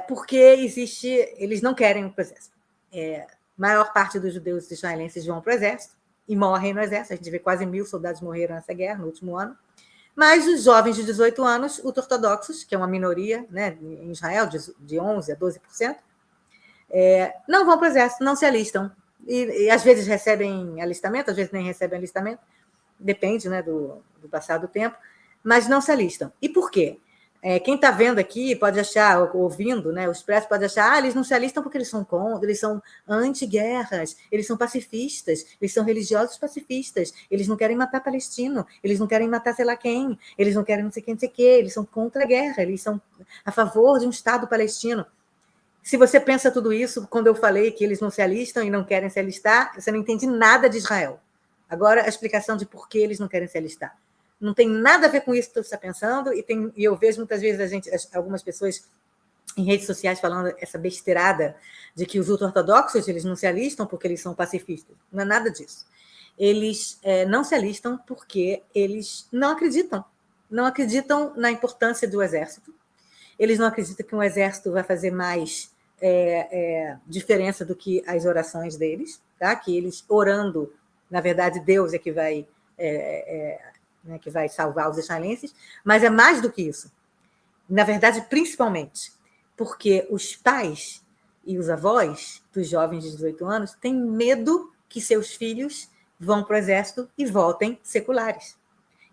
Porque eles não querem ir para o exército. A maior parte dos judeus israelenses vão para o exército e morrem no exército. A gente vê quase 1.000 soldados morreram nessa guerra, no último ano. Mas os jovens de 18 anos, ultra-ortodoxos, que é uma minoria, né, em Israel, de 11% a 12%, não vão para o exército, não se alistam. E às vezes recebem alistamento, às vezes nem recebem alistamento, depende, né, do passar do tempo, mas não se alistam. E por quê? Quem está vendo aqui pode achar, ouvindo, né, o Expresso pode achar, eles não se alistam porque eles são contra, eles são anti-guerras, eles são pacifistas, eles são religiosos pacifistas, eles não querem matar palestino, eles não querem matar sei lá quem, eles não querem não sei quem, não sei o quê, eles são contra a guerra, eles são a favor de um Estado palestino. Se você pensa tudo isso, quando eu falei que eles não se alistam e não querem se alistar, você não entende nada de Israel. Agora, a explicação de por que eles não querem se alistar. Não tem nada a ver com isso que você está pensando, e eu vejo muitas vezes algumas pessoas em redes sociais falando essa besteirada de que os ultra-ortodoxos eles não se alistam porque eles são pacifistas. Não é nada disso. Eles não se alistam porque eles não acreditam na importância do exército. eles não acreditam que um exército vai fazer mais diferença do que as orações deles, tá? Que eles orando, na verdade, Deus é que vai, né, que vai salvar os israelenses, mas é mais do que isso. Na verdade, principalmente, porque os pais e os avós dos jovens de 18 anos têm medo que seus filhos vão para o exército e voltem seculares.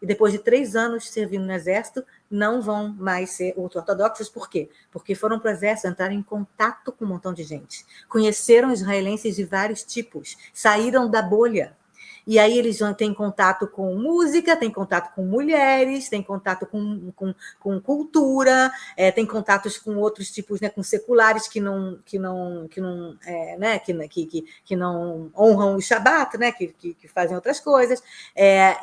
E depois de 3 anos servindo no exército, não vão mais ser ultra-ortodoxos. Por quê? Porque foram para o exército, entraram em contato com um montão de gente, conheceram israelenses de vários tipos, saíram da bolha. E aí eles vão ter contato com música, têm contato com mulheres, têm contato com cultura, têm contatos com outros tipos, né, com seculares que não honram o Shabat, né, que fazem outras coisas,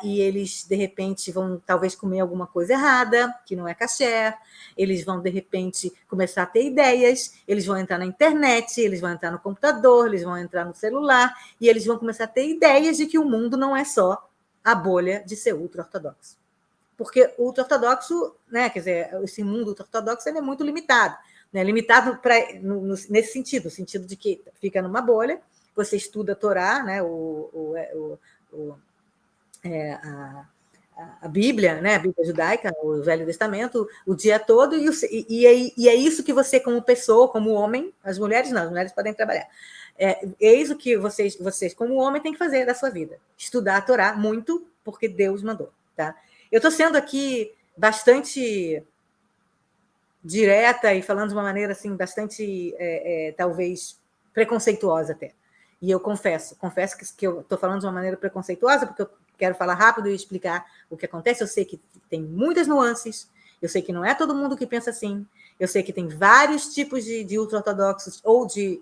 e eles, de repente, vão talvez comer alguma coisa errada, que não é kasher, eles vão, de repente, começar a ter ideias, eles vão entrar na internet, eles vão entrar no computador, eles vão entrar no celular, e eles vão começar a ter ideias de que o mundo não é só a bolha de ser ultra-ortodoxo. Porque o ultra-ortodoxo, né, quer dizer, esse mundo ultra-ortodoxo ele é muito limitado. Né? Limitado nesse sentido, o sentido de que fica numa bolha, você estuda a Torá, né, a Bíblia, né, a Bíblia judaica, o Velho Testamento, o dia todo, e é isso que você, como pessoa, como homem, as mulheres não, as mulheres podem trabalhar. Eis o que vocês, como homem, têm que fazer da sua vida. Estudar a Torá muito, porque Deus mandou. Tá? Eu estou sendo aqui bastante direta e falando de uma maneira assim, bastante, talvez, preconceituosa até. E eu confesso que eu estou falando de uma maneira preconceituosa, porque eu quero falar rápido e explicar o que acontece. Eu sei que tem muitas nuances, eu sei que não é todo mundo que pensa assim, eu sei que tem vários tipos de ultra-ortodoxos ou de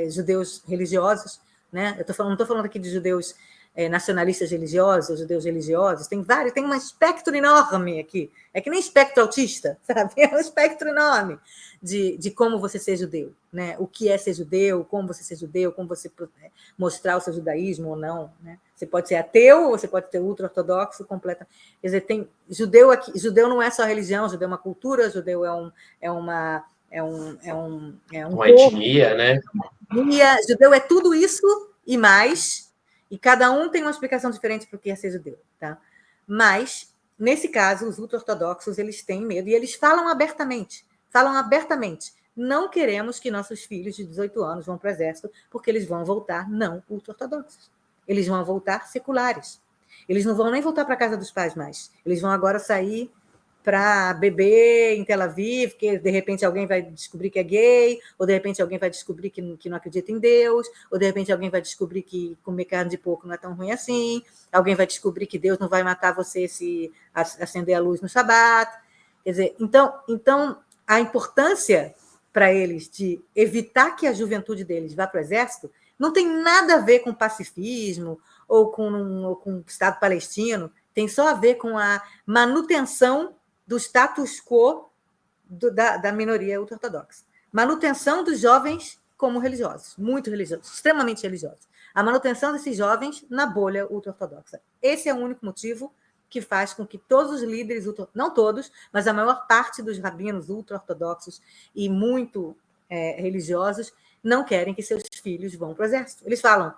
judeus religiosos, né? Não estou falando aqui de judeus nacionalistas religiosos, judeus religiosos, tem vários, tem um espectro enorme aqui, é que nem espectro autista, sabe? É um espectro enorme de como você ser judeu, né? O que é ser judeu, como você ser judeu, como você mostrar o seu judaísmo ou não, né? Você pode ser ateu, ou você pode ser ultra-ortodoxo, completa. Quer dizer, tem judeu aqui, judeu não é só religião, judeu é uma cultura, judeu é uma povo, etnia, né? Judeu é tudo isso e mais, e cada um tem uma explicação diferente para o que é ser judeu, tá? Mas, nesse caso, os ultra-ortodoxos, eles têm medo, e eles falam abertamente, não queremos que nossos filhos de 18 anos vão para o exército, porque eles vão voltar não ultra-ortodoxos. Eles vão voltar seculares. Eles não vão nem voltar para a casa dos pais mais. Eles vão agora sair para beber em Tel Aviv, que de repente alguém vai descobrir que é gay, ou de repente alguém vai descobrir que não acredita em Deus, ou de repente alguém vai descobrir que comer carne de porco não é tão ruim assim, alguém vai descobrir que Deus não vai matar você se acender a luz no Shabat. Quer dizer, então a importância para eles de evitar que a juventude deles vá para o exército não tem nada a ver com pacifismo ou com o Estado palestino, tem só a ver com a manutenção do status quo da minoria ultra-ortodoxa. Manutenção dos jovens como religiosos, muito religiosos, extremamente religiosos. A manutenção desses jovens na bolha ultra-ortodoxa. Esse é o único motivo que faz com que todos os líderes, não todos, mas a maior parte dos rabinos ultra-ortodoxos e muito religiosos não querem que seus filhos vão para o exército. Eles falam,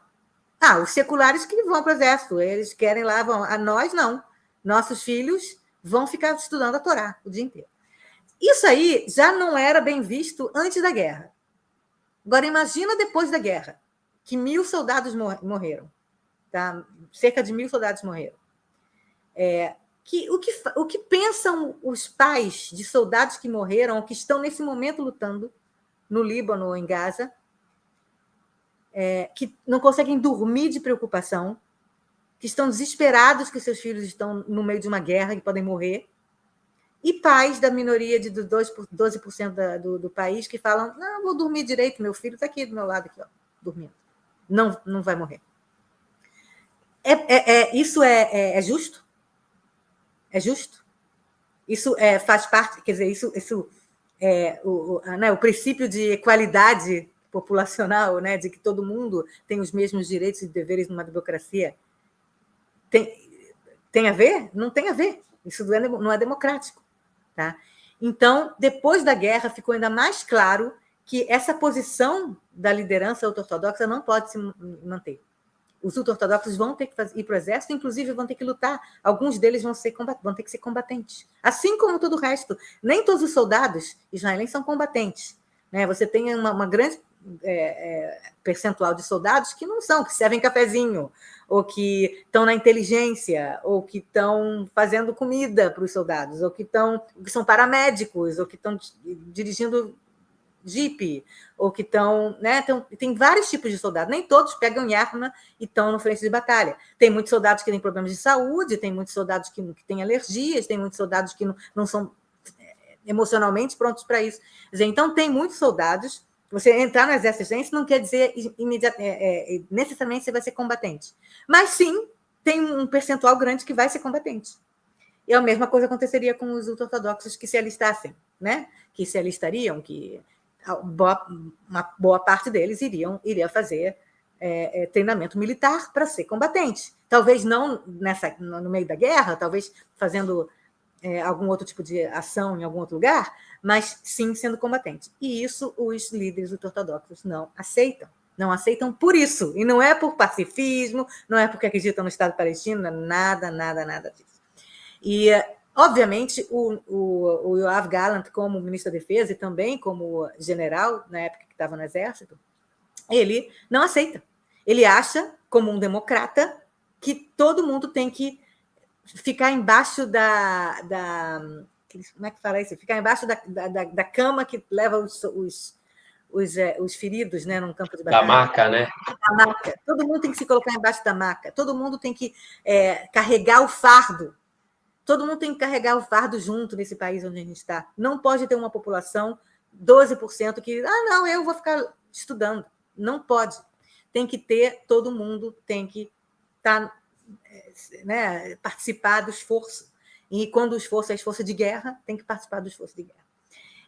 os seculares que vão para o exército, eles querem lá, vão. A nós, não. Nossos filhos vão ficar estudando a Torá o dia inteiro. Isso aí já não era bem visto antes da guerra. Agora, imagina depois da guerra, que 1.000 soldados morreram. Tá? Cerca de 1.000 soldados morreram. O que pensam os pais de soldados que morreram, ou que estão nesse momento lutando no Líbano ou em Gaza, que não conseguem dormir de preocupação, que estão desesperados que seus filhos estão no meio de uma guerra e podem morrer, e pais da minoria de 12% do país que falam, não, vou dormir direito, meu filho está aqui do meu lado, aqui, ó, dormindo. Não vai morrer. Isso é justo? É justo? Isso faz parte, quer dizer, isso o princípio de equalidade populacional, né, de que todo mundo tem os mesmos direitos e deveres numa democracia, tem a ver? Não tem a ver. Isso não é democrático. Tá? Então, depois da guerra, ficou ainda mais claro que essa posição da liderança ultra-ortodoxa não pode se manter. Os ultra-ortodoxos vão ter que ir para o exército, inclusive vão ter que lutar. Alguns deles vão ter que ser combatentes. Assim como todo o resto. Nem todos os soldados israelenses são combatentes. Né? Você tem uma grande percentual de soldados que não são, que servem cafezinho, ou que estão na inteligência, ou que estão fazendo comida para os soldados, ou que são paramédicos, ou que estão dirigindo Jeep, ou que estão... Né, tem vários tipos de soldados. Nem todos pegam em arma e estão no frente de batalha. Tem muitos soldados que têm problemas de saúde, tem muitos soldados que têm alergias, tem muitos soldados que não são emocionalmente prontos para isso. Quer dizer, então, tem muitos soldados. Você entrar no exército isso não quer dizer necessariamente você vai ser combatente. Mas, sim, tem um percentual grande que vai ser combatente. E a mesma coisa aconteceria com os ultra-ortodoxos que se alistassem, né? Que se alistariam, que uma boa parte deles iria fazer treinamento militar para ser combatente. Talvez não no meio da guerra, talvez fazendo algum outro tipo de ação em algum outro lugar, mas sim sendo combatente. E isso os líderes ultra-ortodoxos não aceitam. Não aceitam por isso. E não é por pacifismo, não é porque acreditam no Estado palestino, nada disso. E, obviamente, o Yoav Gallant, como ministro da Defesa e também como general, na época que estava no Exército, ele não aceita. Ele acha, como um democrata, que todo mundo tem que ficar embaixo como é que fala isso? Ficar embaixo da cama que leva os feridos, né, num campo de batalha. Da maca, né? Da maca. Todo mundo tem que se colocar embaixo da maca. Todo mundo tem que carregar o fardo. Todo mundo tem que carregar o fardo junto nesse país onde a gente está. Não pode ter uma população, 12%, que... não, eu vou ficar estudando. Não pode. Tem que ter, todo mundo tem que estar... Né, participar do esforço. E quando o esforço é esforço de guerra, tem que participar do esforço de guerra.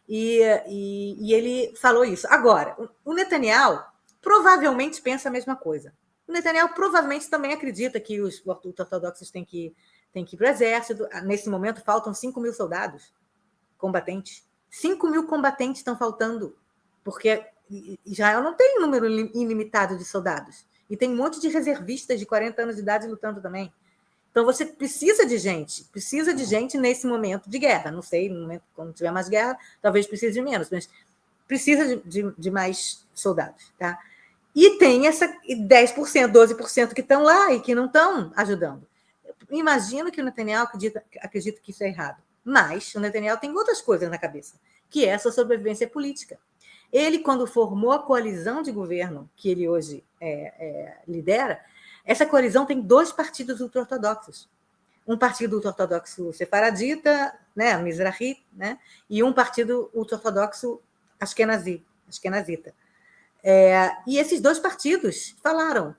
E ele falou isso. Agora, o Netanyahu provavelmente pensa a mesma coisa. O Netanyahu provavelmente também acredita que os ortodoxos têm que ir para o exército. Nesse momento, faltam 5 mil soldados combatentes. 5 mil combatentes estão faltando, porque Israel não tem um número ilimitado de soldados. E tem um monte de reservistas de 40 anos de idade lutando também. Então, você precisa de gente nesse momento de guerra. Não sei, no momento, quando tiver mais guerra, talvez precise de menos, mas precisa de mais soldados. Tá? E tem essa 10%, 12% que estão lá e que não estão ajudando. Imagino que o Netanyahu acredita que isso é errado. Mas o Netanyahu tem outras coisas na cabeça, que é a sua sobrevivência política. Ele, quando formou a coalizão de governo que ele hoje lidera, essa coalizão tem 2 partidos ultra-ortodoxos. Um partido ultra-ortodoxo sefaradita, né, Mizrahi, né, e um partido ultra-ortodoxo ashkenazita. E esses 2 partidos falaram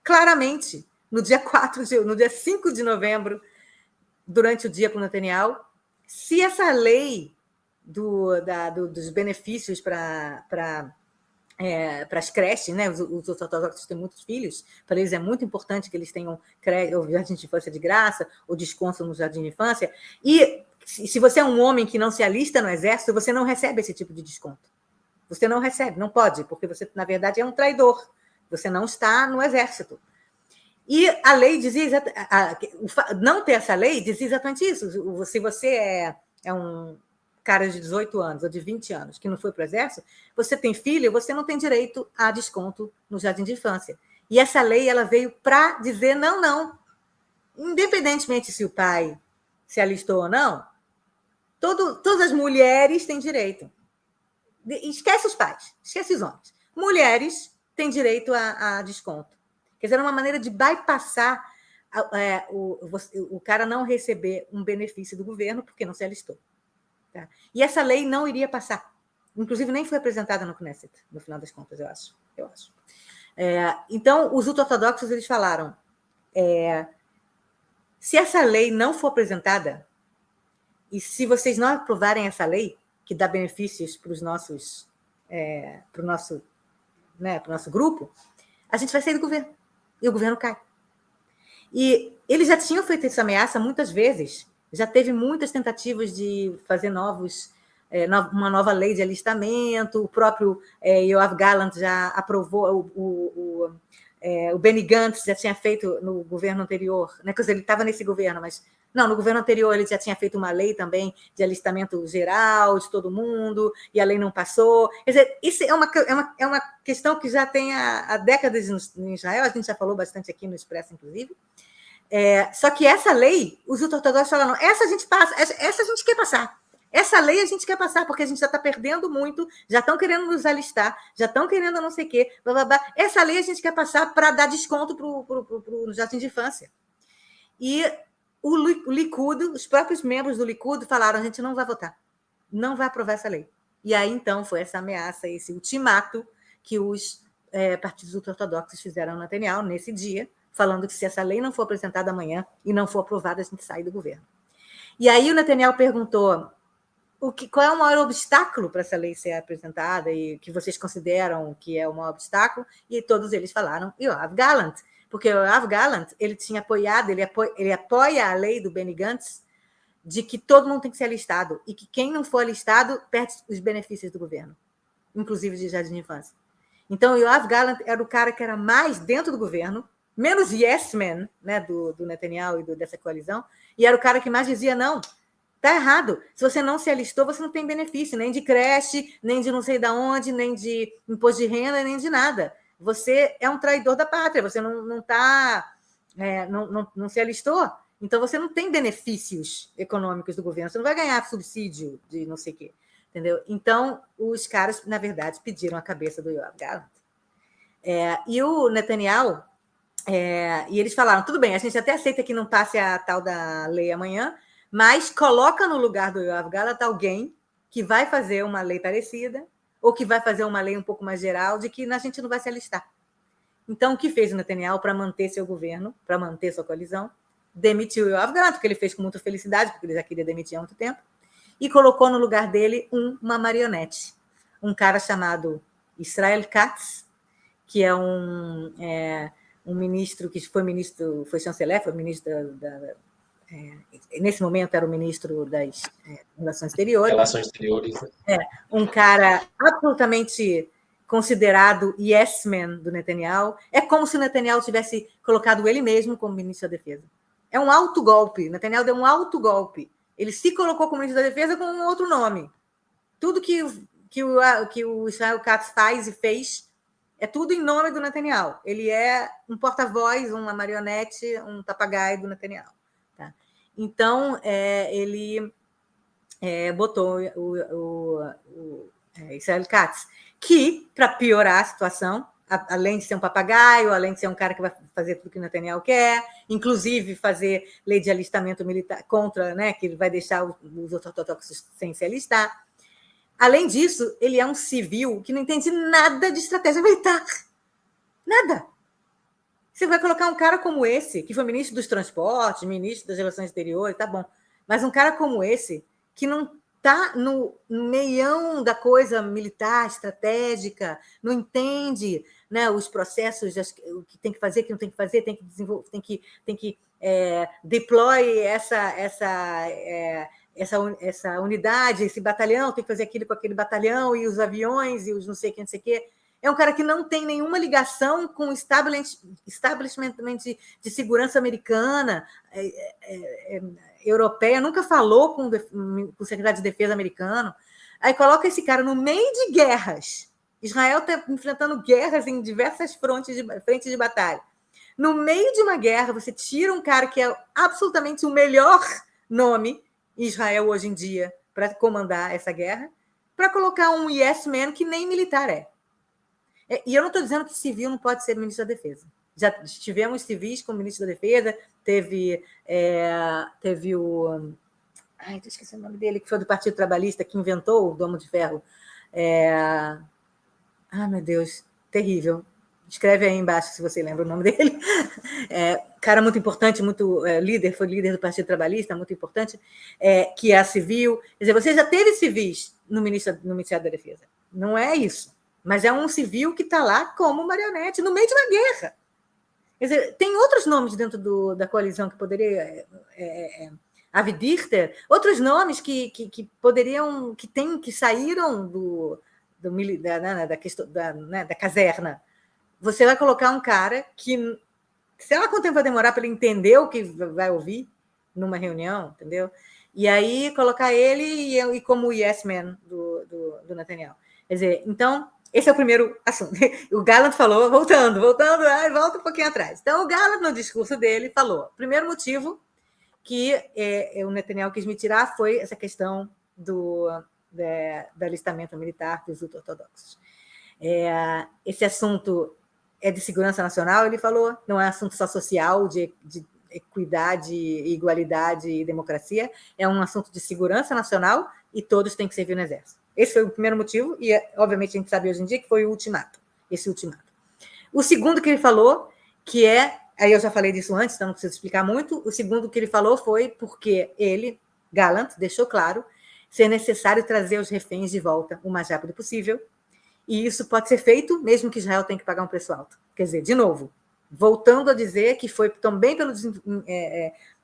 claramente, no dia 5 de novembro, durante o dia para o Netanyahu, se essa lei dos benefícios para as creches, né? Os ortodoxos têm muitos filhos, para eles é muito importante que eles tenham o jardim de infância de graça, ou desconto no jardim de infância. E se você é um homem que não se alista no exército, você não recebe esse tipo de desconto. Você não recebe, não pode, porque você, na verdade, é um traidor. Você não está no exército. E a lei dizia... não ter essa lei dizia exatamente isso. Se você é um cara de 18 anos ou de 20 anos que não foi para o exército, você tem filho, você não tem direito a desconto no jardim de infância. E essa lei ela veio para dizer não. Independentemente se o pai se alistou ou não, todas as mulheres têm direito. Esquece os pais, esquece os homens. Mulheres têm direito a desconto. Quer dizer, uma maneira de bypassar o cara não receber um benefício do governo porque não se alistou. Tá? E essa lei não iria passar. Inclusive, nem foi apresentada no Knesset, no final das contas, eu acho. Então, os ultra-ortodoxos eles falaram, se essa lei não for apresentada, e se vocês não aprovarem essa lei, que dá benefícios para o nosso grupo, a gente vai sair do governo. E o governo cai. E eles já tinham feito essa ameaça muitas vezes Já teve muitas tentativas de fazer uma nova lei de alistamento, o próprio Yoav Gallant já aprovou, o Benny Gantz já tinha feito no governo anterior, né? Quer dizer, ele estava nesse governo, mas não, no governo anterior ele já tinha feito uma lei também de alistamento geral de todo mundo, e a lei não passou. Quer dizer, isso é uma questão que já tem há décadas em Israel, a gente já falou bastante aqui no Expresso, inclusive. Só que essa lei, os ultra-ortodoxos falaram, essa a gente passa, essa a gente quer passar. Essa lei a gente quer passar, porque a gente já está perdendo muito, já estão querendo nos alistar, já estão querendo não sei o quê, blá, blá, blá. Essa lei a gente quer passar para dar desconto para o jardim de infância. E o Likud, os próprios membros do Likud falaram, a gente não vai votar, não vai aprovar essa lei. E aí, então, foi essa ameaça, esse ultimato que os partidos ultra-ortodoxos fizeram no Netanyahu nesse dia, falando que se essa lei não for apresentada amanhã e não for aprovada, a gente sai do governo. E aí o Netanyahu perguntou qual é o maior obstáculo para essa lei ser apresentada e que vocês consideram que é o maior obstáculo, e todos eles falaram Yoav Gallant, porque o Yoav Gallant ele tinha apoiado, ele apoia a lei do Benny Gantz de que todo mundo tem que ser alistado e que quem não for alistado perde os benefícios do governo, inclusive de jardim de infância. Então, o Yoav Gallant era o cara que era mais dentro do governo, menos yes man, né, do Netanyahu e dessa coalizão, e era o cara que mais dizia, não, tá errado, se você não se alistou, você não tem benefício, nem de creche, nem de não sei de onde, nem de imposto de renda, nem de nada. Você é um traidor da pátria, você não se alistou, então você não tem benefícios econômicos do governo, você não vai ganhar subsídio de não sei o quê, entendeu? Então, os caras, na verdade, pediram a cabeça do Yoav Gallant. E o Netanyahu, e eles falaram, tudo bem, a gente até aceita que não passe a tal da lei amanhã, mas coloca no lugar do Yoav Gallant alguém que vai fazer uma lei parecida ou que vai fazer uma lei um pouco mais geral de que a gente não vai se alistar. Então, o que fez o Netanyahu para manter seu governo, para manter sua coalizão? Demitiu o Yoav Gallant, que ele fez com muita felicidade, porque ele já queria demitir há muito tempo, e colocou no lugar dele uma marionete, um cara chamado Israel Katz, que é um ministro que foi chanceler, foi ministro nesse momento era o ministro das Relações Exteriores. Relações Exteriores. Um cara absolutamente considerado yes man do Netanyahu. É como se o Netanyahu tivesse colocado ele mesmo como ministro da Defesa. É um autogolpe. Netanyahu deu um autogolpe. Ele se colocou como ministro da Defesa com um outro nome. Tudo que o Israel Katz faz e fez é tudo em nome do Netanyahu. Ele é um porta-voz, uma marionete, um papagaio do Netanyahu. Tá? Então, ele botou o Israel Katz, que, para piorar a situação, além de ser um papagaio, além de ser um cara que vai fazer tudo que o Netanyahu quer, inclusive fazer lei de alistamento militar contra, né, que ele vai deixar os ortodoxos sem se alistar. Além disso, ele é um civil que não entende nada de estratégia militar. Nada. Você vai colocar um cara como esse, que foi ministro dos transportes, ministro das relações exteriores, tá bom. Mas um cara como esse, que não está no meião da coisa militar, estratégica, não entende, né, os processos, o que tem que fazer, o que não tem que fazer, tem que desenvolver, tem que deploy essa unidade, esse batalhão, tem que fazer aquilo com aquele batalhão, e os aviões, e os não sei o que, não sei o que. É um cara que não tem nenhuma ligação com o establishment de segurança americana, europeia, nunca falou com o secretário de defesa americano. Aí coloca esse cara no meio de guerras. Israel está enfrentando guerras em diversas frentes de batalha. No meio de uma guerra, você tira um cara que é absolutamente o melhor nome em Israel hoje em dia para comandar essa guerra, para colocar um yes man que nem militar é. E eu não estou dizendo que civil não pode ser ministro da Defesa. Já tivemos civis como ministro da Defesa, teve o... Ai, esqueci o nome dele, que foi do Partido Trabalhista, que inventou o Domo de Ferro. Meu Deus, terrível. Escreve aí embaixo se você lembra o nome dele. Cara muito importante, muito líder, foi líder do Partido Trabalhista, muito importante, que é civil. Quer dizer, você já teve civis no Ministério da Defesa. Não é isso. Mas é um civil que está lá como marionete, no meio de uma guerra. Quer dizer, tem outros nomes dentro da coalizão que poderia Avi Dichter, outros nomes que poderiam, que saíram da caserna. Você vai colocar um cara que, sei lá quanto tempo vai demorar para ele entender o que vai ouvir numa reunião, entendeu? E aí colocar ele e como o yes man do Netanyahu. Quer dizer, então, esse é o primeiro assunto. O Gallant falou, volta um pouquinho atrás. Então, o Gallant, no discurso dele, falou, primeiro motivo que o Netanyahu quis me tirar foi essa questão do alistamento militar dos ultra-ortodoxos. Esse assunto é de segurança nacional, ele falou, não é assunto só social, de equidade, igualdade e democracia, é um assunto de segurança nacional e todos têm que servir no exército. Esse foi o primeiro motivo, e obviamente a gente sabe hoje em dia que foi o ultimato, esse ultimato. O segundo que ele falou, que aí eu já falei disso antes, então não preciso explicar muito, o segundo que ele falou foi porque ele, Gallant, deixou claro ser necessário trazer os reféns de volta o mais rápido possível, e isso pode ser feito mesmo que Israel tenha que pagar um preço alto. Quer dizer, de novo, voltando a dizer que foi também pelo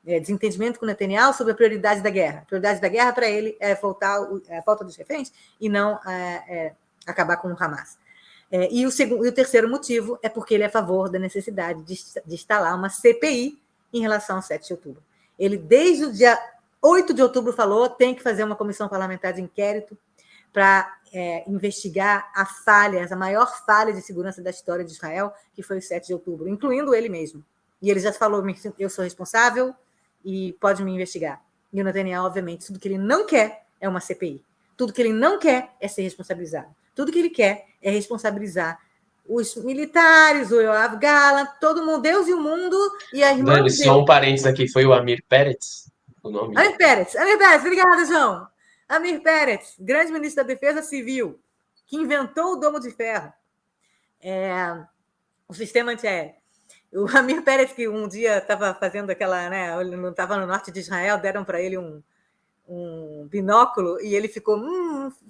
desentendimento com Netanyahu sobre a prioridade da guerra. A prioridade da guerra para ele é a falta dos reféns e não acabar com o Hamas. E o terceiro motivo é porque ele é a favor da necessidade de instalar uma CPI em relação ao 7 de outubro. Ele, desde o dia 8 de outubro, falou que tem que fazer uma comissão parlamentar de inquérito para investigar a maior falha de segurança da história de Israel, que foi o 7 de outubro, incluindo ele mesmo. E ele já falou, eu sou responsável e pode me investigar. E o Netanyahu, obviamente, tudo que ele não quer é uma CPI. Tudo que ele não quer é ser responsabilizado. Tudo que ele quer é responsabilizar os militares, o Yoav Gallant, todo mundo, Deus e o mundo, e a irmã Dani, só um parênteses aqui, foi o Amir Peretz o nome? Amir Peretz, obrigada, João. Amir Peretz, grande ministro da Defesa Civil, que inventou o Domo de Ferro, o sistema antiaéreo. O Amir Peretz, que um dia estava fazendo aquela, né, ele não estava no norte de Israel, deram para ele um binóculo e ele ficou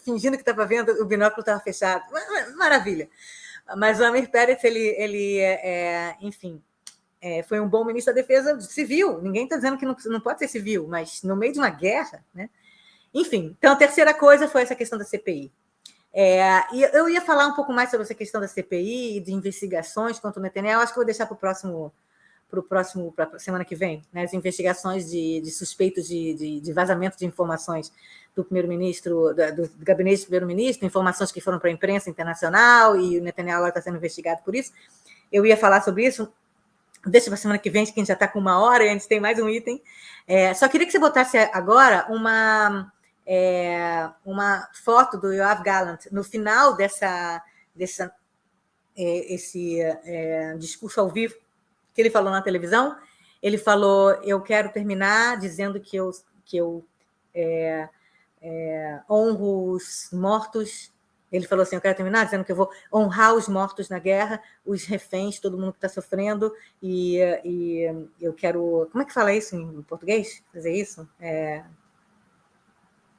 fingindo que estava vendo, o binóculo estava fechado. Maravilha. Mas o Amir Peretz, enfim, foi um bom ministro da Defesa Civil. Ninguém está dizendo que não pode ser civil, mas no meio de uma guerra, né? Enfim, então a terceira coisa foi essa questão da CPI. E eu ia falar um pouco mais sobre essa questão da CPI e de investigações contra o Netanyahu. Acho que vou deixar para a semana que vem, né? As investigações de suspeitos de vazamento de informações do primeiro-ministro, do gabinete do primeiro-ministro, informações que foram para a imprensa internacional, e o Netanyahu agora está sendo investigado por isso. Eu ia falar sobre isso. Deixa para a semana que vem, que a gente já está com 1 hora e a gente tem mais um item. Só queria que você botasse agora uma foto do Yoav Gallant no final esse discurso ao vivo que ele falou na televisão. Ele falou: eu quero terminar dizendo que eu honro os mortos. Ele falou assim: eu quero terminar dizendo que eu vou honrar os mortos na guerra, os reféns, todo mundo que está sofrendo, e eu quero... Como é que fala isso em português? Fazer isso?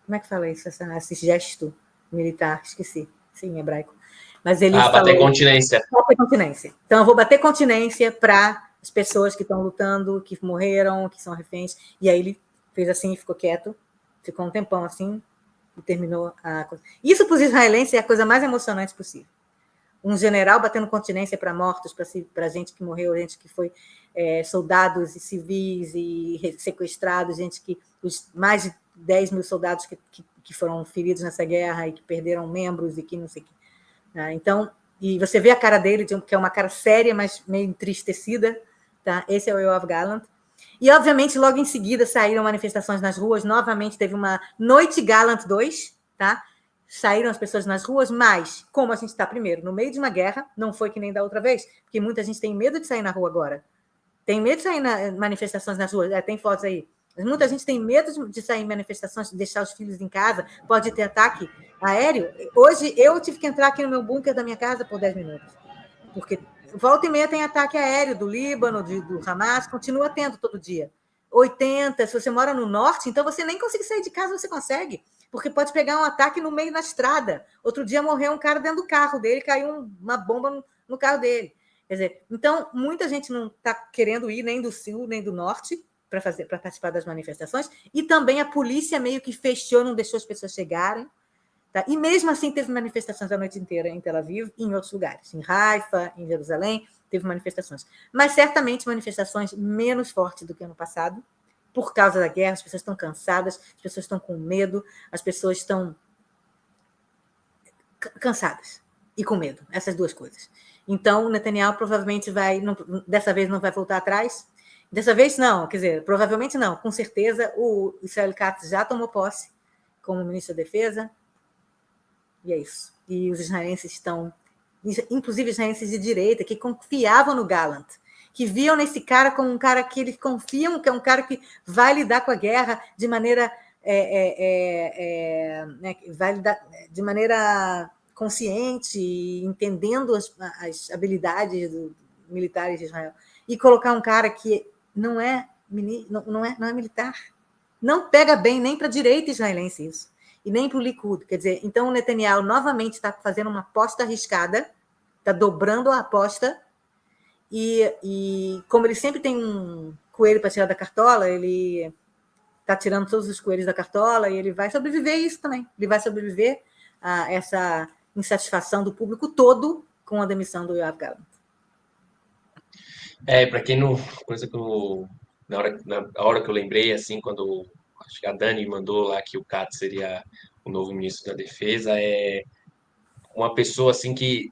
Como é que fala isso, esse gesto militar? Esqueci, sim, em hebraico. Mas ele falou... Bater continência. Bater continência. Então, eu vou bater continência para as pessoas que estão lutando, que morreram, que são reféns. E aí ele fez assim e ficou quieto. Ficou um tempão assim e terminou a coisa. Isso, para os israelenses, é a coisa mais emocionante possível. Um general batendo continência para mortos, para gente que morreu, gente que foi soldados e civis e sequestrados, gente que... os mais de 10 mil soldados que foram feridos nessa guerra e que perderam membros e que não sei o que. Então, e você vê a cara dele, que é uma cara séria, mas meio entristecida. Tá? Esse é o Yoav Gallant. E, obviamente, logo em seguida saíram manifestações nas ruas. Novamente teve uma Noite Gallant 2, tá? Saíram as pessoas nas ruas, mas, como a gente está, primeiro, no meio de uma guerra, não foi que nem da outra vez, porque muita gente tem medo de sair na rua agora. Tem medo de sair manifestações nas ruas. Tem fotos aí. Muita gente tem medo de sair em manifestações, de deixar os filhos em casa, pode ter ataque aéreo. Hoje, eu tive que entrar aqui no meu bunker da minha casa por 10 minutos, porque volta e meia tem ataque aéreo do Líbano, do Hamas, continua tendo todo dia. 80, se você mora no norte, então você nem consegue sair de casa, você consegue, porque pode pegar um ataque no meio da estrada. Outro dia morreu um cara dentro do carro dele, caiu uma bomba no carro dele. Quer dizer, então, muita gente não está querendo ir nem do sul, nem do norte, para participar das manifestações, e também a polícia meio que fechou, não deixou as pessoas chegarem. Tá? E mesmo assim teve manifestações a noite inteira em Tel Aviv e em outros lugares. Em Haifa, em Jerusalém, teve manifestações. Mas certamente manifestações menos fortes do que ano passado, por causa da guerra, as pessoas estão cansadas, as pessoas estão com medo, as pessoas estão cansadas e com medo, essas duas coisas. Então, Netanyahu provavelmente dessa vez não vai voltar atrás. Dessa vez não, quer dizer, provavelmente não, com certeza o Israel Katz já tomou posse como ministro da Defesa, e é isso. E os israelenses estão, inclusive israelenses de direita, que confiavam no Gallant, que viam nesse cara como um cara que eles confiam que é um cara que vai lidar com a guerra de maneira vai lidar de maneira consciente, entendendo as habilidades militares de Israel, e colocar um cara que não é militar, não pega bem nem para a direita israelense isso, e nem para o Likud. Quer dizer, então o Netanyahu novamente está fazendo uma aposta arriscada, está dobrando a aposta, e como ele sempre tem um coelho para tirar da cartola, ele está tirando todos os coelhos da cartola e ele vai sobreviver a isso também. Ele vai sobreviver a essa insatisfação do público todo com a demissão do Yoav Gallant. Para quem não. Coisa que eu. Na hora que eu lembrei, assim, quando acho que a Dani mandou lá que o Katz seria o novo ministro da Defesa, é uma pessoa assim que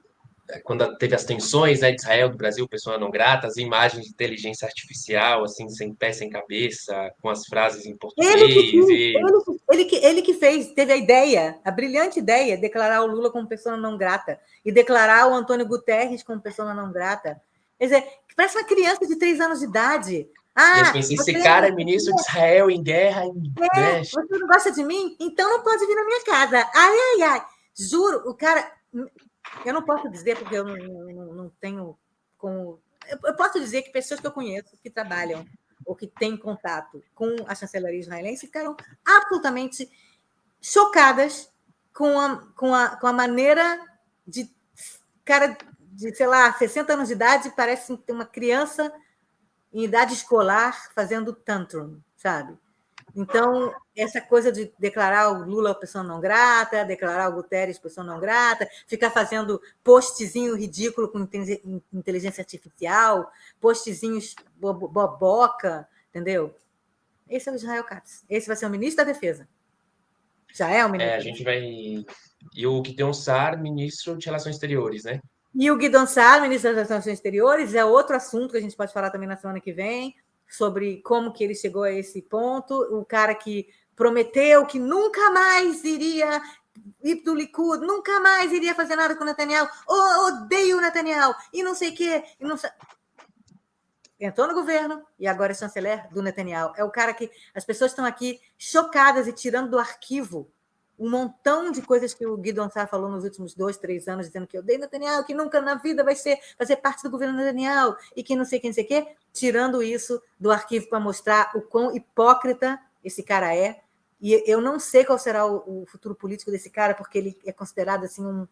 quando teve as tensões, né, de Israel, do Brasil, pessoa não grata, as imagens de inteligência artificial, assim, sem pé, sem cabeça, com as frases em Ele que português fez, e ele que fez, teve a ideia, a brilhante ideia, de declarar o Lula como pessoa não grata e declarar o Antônio Guterres como pessoa não grata. Quer dizer, parece uma criança de 3 anos de idade. e eu pensei, esse cara é ministro de Israel em guerra, né? Você não gosta de mim? Então não pode vir na minha casa. Ai, ai, ai. Juro, o cara... Eu não posso dizer, porque eu não tenho como... Eu posso dizer que pessoas que eu conheço, que trabalham ou que têm contato com a chancelaria israelense, ficaram absolutamente chocadas com a maneira de cara de, sei lá, 60 anos de idade, parece ter uma criança em idade escolar fazendo tantrum, sabe? Então, essa coisa de declarar o Lula pessoa não grata, declarar o Guterres pessoa não grata, ficar fazendo postzinho ridículo com inteligência artificial, postzinhos boboca, entendeu? Esse é o Israel Katz. Esse vai ser o ministro da Defesa. Já é o ministro A da gente Defesa. vai. E o Gideon Sar, ministro de Relações Exteriores, né? E o Guidon Sar, ministro das Relações Exteriores, é outro assunto que a gente pode falar também na semana que vem, sobre como que ele chegou a esse ponto. O cara que prometeu que nunca mais iria ir do Likud, nunca mais iria fazer nada com o Netanyahu. Odeio o Netanyahu, e não sei o quê. E não sei... Entrou no governo e agora é chanceler do Netanyahu. É o cara que as pessoas estão aqui chocadas e tirando do arquivo um montão de coisas que o Guidon Sar falou nos últimos 2, 3 anos, dizendo que eu odeio Netanyahu, que nunca na vida vai fazer parte do governo Netanyahu, e que não sei quem, não sei o quê, tirando isso do arquivo para mostrar o quão hipócrita esse cara é. E eu não sei qual será o futuro político desse cara, porque ele é considerado assim um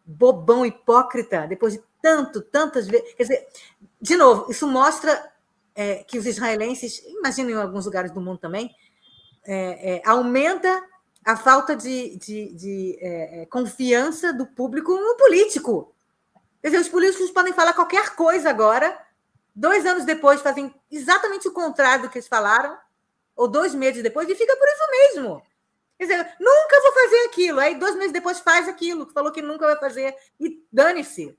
bobão hipócrita, depois de tantas vezes. Quer dizer, de novo, isso mostra que os israelenses, imagino em alguns lugares do mundo também, aumenta a falta de confiança do público no político. Quer dizer, os políticos podem falar qualquer coisa agora, 2 anos depois fazem exatamente o contrário do que eles falaram, ou 2 meses depois, e fica por isso mesmo. Quer dizer, nunca vou fazer aquilo. Aí 2 meses depois faz aquilo que falou que nunca vai fazer, e dane-se.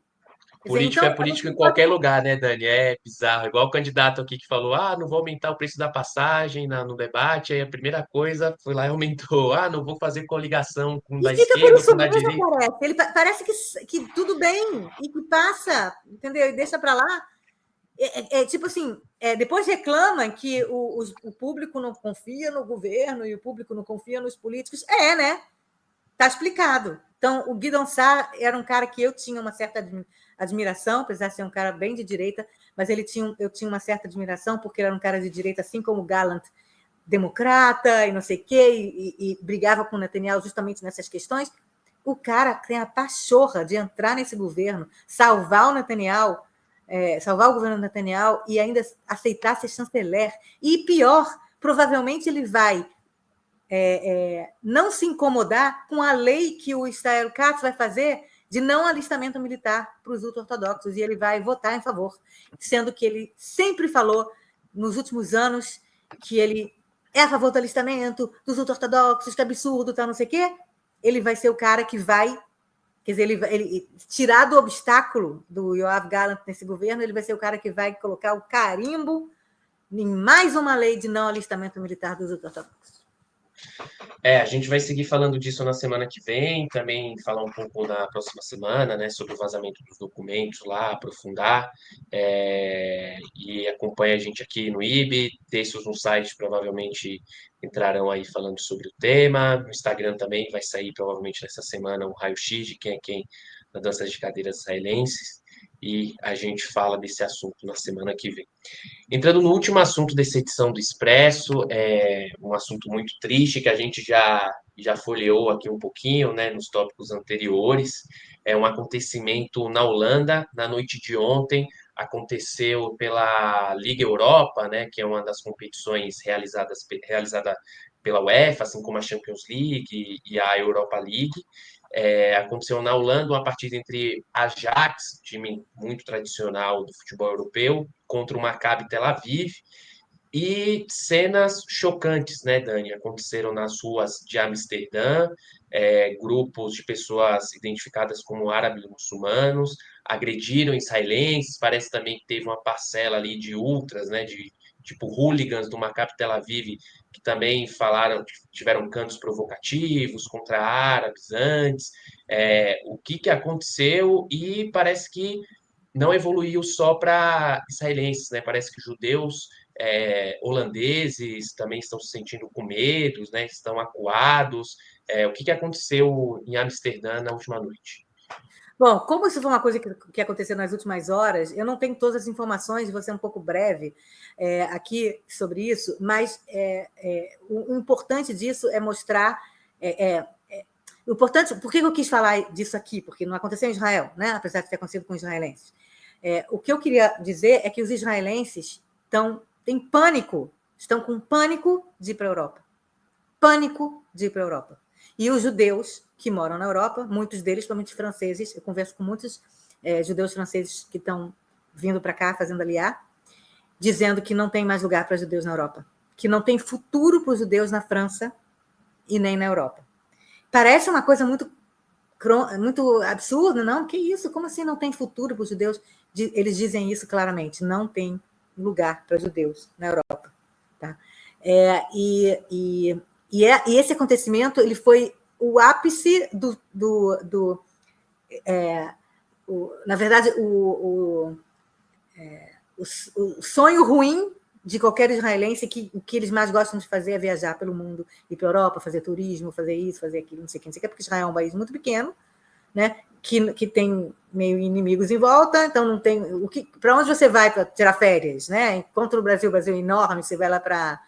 Político Então, é político em qualquer lugar, né, Dani? É bizarro. Igual o candidato aqui que falou: não vou aumentar o preço da passagem no debate. Aí a primeira coisa foi lá e aumentou. Não vou fazer coligação com e da fica por esquerda ou isso com da mesmo, direita. parece. Ele parece que tudo bem e que passa, entendeu? E deixa para lá. Tipo assim, depois reclamam que o público não confia no governo e o público não confia nos políticos. Né? Está explicado. Então, o Guidon Sar era um cara que eu tinha uma certa admiração, apesar de ser um cara bem de direita, mas eu tinha uma certa admiração porque ele era um cara de direita, assim como o Gallant, democrata e não sei o quê, e brigava com o Netanyahu justamente nessas questões. O cara tem a pachorra de entrar nesse governo, salvar o Netanyahu, salvar o governo Netanyahu e ainda aceitar ser chanceler. E pior, provavelmente ele vai não se incomodar com a lei que o Israel Katz vai fazer de não alistamento militar para os ultra-ortodoxos, e ele vai votar em favor, sendo que ele sempre falou, nos últimos anos, que ele é a favor do alistamento, dos ultra-ortodoxos, que absurdo, tá, não sei o quê. Ele vai ser o cara que vai, quer dizer, ele tirar do obstáculo do Yoav Gallant nesse governo, ele vai ser o cara que vai colocar o carimbo em mais uma lei de não alistamento militar dos ultra-ortodoxos. A gente vai seguir falando disso na semana que vem, também falar um pouco na próxima semana, né, sobre o vazamento dos documentos lá, aprofundar, e acompanha a gente aqui no IB, textos no site provavelmente entrarão aí falando sobre o tema, no Instagram também vai sair provavelmente nessa semana um raio-x de quem é quem na dança de cadeiras israelenses, e a gente fala desse assunto na semana que vem. Entrando no último assunto dessa edição do Expresso, é um assunto muito triste que a gente já folheou aqui um pouquinho, né, nos tópicos anteriores. É um acontecimento na Holanda, na noite de ontem, aconteceu pela Liga Europa, né, que é uma das competições realizada pela UEFA, assim como a Champions League e a Europa League. Aconteceu na Holanda uma partida entre Ajax, time muito tradicional do futebol europeu, contra o Maccabi Tel Aviv, e cenas chocantes, né, Dani? Aconteceram nas ruas de Amsterdã, grupos de pessoas identificadas como árabes muçulmanos agrediram israelenses, parece também que teve uma parcela ali de ultras, né, de tipo hooligans do Maccabi Tel Aviv, que também tiveram cantos provocativos contra árabes antes, o que aconteceu, e parece que não evoluiu só para israelenses, né? Parece que judeus holandeses também estão se sentindo com medos, né? Estão acuados. O que aconteceu em Amsterdã na última noite? Bom, como isso foi uma coisa que aconteceu nas últimas horas, eu não tenho todas as informações, vou ser um pouco breve aqui sobre isso, mas o importante disso é mostrar. O importante, por que eu quis falar disso aqui? Porque não aconteceu em Israel, né? Apesar de ter acontecido com israelenses. O que eu queria dizer é que os israelenses têm pânico, estão com pânico de ir para a Europa. Pânico de ir para a Europa. E os judeus que moram na Europa, muitos deles, principalmente franceses, eu converso com muitos judeus franceses que estão vindo para cá, fazendo aliá, dizendo que não tem mais lugar para judeus na Europa, que não tem futuro para os judeus na França e nem na Europa. Parece uma coisa muito absurda, não? Que isso? Como assim não tem futuro para os judeus? Eles dizem isso claramente, não tem lugar para judeus na Europa. Tá? E esse acontecimento ele foi o ápice na verdade, o sonho ruim de qualquer israelense, que o que eles mais gostam de fazer é viajar pelo mundo, ir para a Europa, fazer turismo, fazer isso, fazer aquilo, não sei o que, porque Israel é um país muito pequeno, né, que tem meio inimigos em volta, então não tem para onde você vai para tirar férias, né? Enquanto no Brasil é enorme, você vai lá para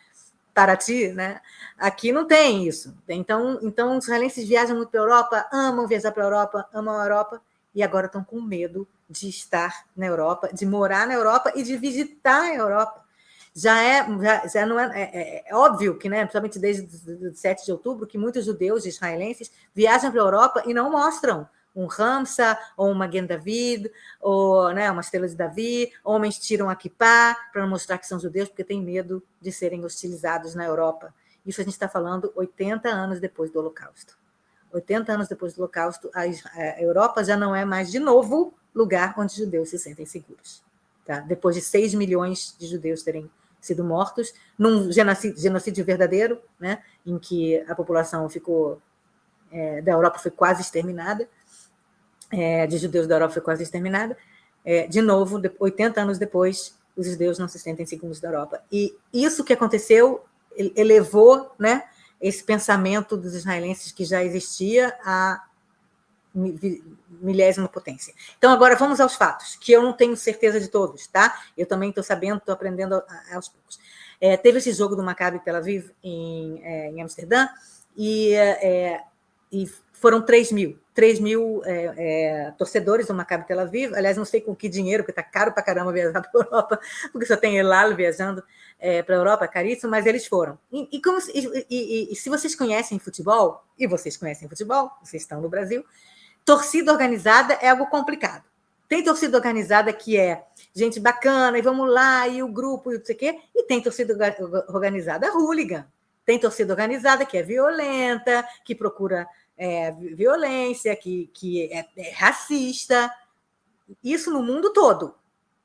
Paraty, né? Aqui não tem isso. Então os israelenses viajam muito para a Europa, amam viajar para a Europa, amam a Europa, e agora estão com medo de estar na Europa, de morar na Europa e de visitar a Europa. Já não é óbvio que, né, principalmente desde 7 de outubro, que muitos judeus israelenses viajam para a Europa e não mostram um Ramsa, ou uma Magen David, ou, né, uma estrela de Davi. Homens tiram a kippá para não mostrar que são judeus, porque têm medo de serem hostilizados na Europa. Isso a gente está falando 80 anos depois do Holocausto. 80 anos depois do Holocausto, a Europa já não é mais, de novo, lugar onde os judeus se sentem seguros. Tá? Depois de 6 milhões de judeus terem sido mortos, num genocídio verdadeiro, né, em que a população da Europa foi quase exterminada, de judeus da Europa foi quase exterminada. De novo, 80 anos depois, os judeus não se sentem seguros da Europa. E isso que aconteceu elevou, né, esse pensamento dos israelenses que já existia a milésima potência. Então, agora vamos aos fatos, que eu não tenho certeza de todos, tá? Eu também estou sabendo, estou aprendendo aos poucos. Teve esse jogo do Maccabi Tel Aviv em Amsterdã, e foram 3 mil. 3 mil torcedores no Maccabi Tel Aviv. Aliás, não sei com que dinheiro, porque está caro para caramba viajar para a Europa, porque só tem Elal viajando para a Europa, é caríssimo, mas eles foram. E se vocês conhecem futebol, e vocês conhecem futebol, vocês estão no Brasil, torcida organizada é algo complicado. Tem torcida organizada que é gente bacana, e vamos lá, e o grupo, e não sei o quê, e tem torcida organizada hooligan. Tem torcida organizada que é violenta, que procura violência, que é racista. Isso no mundo todo.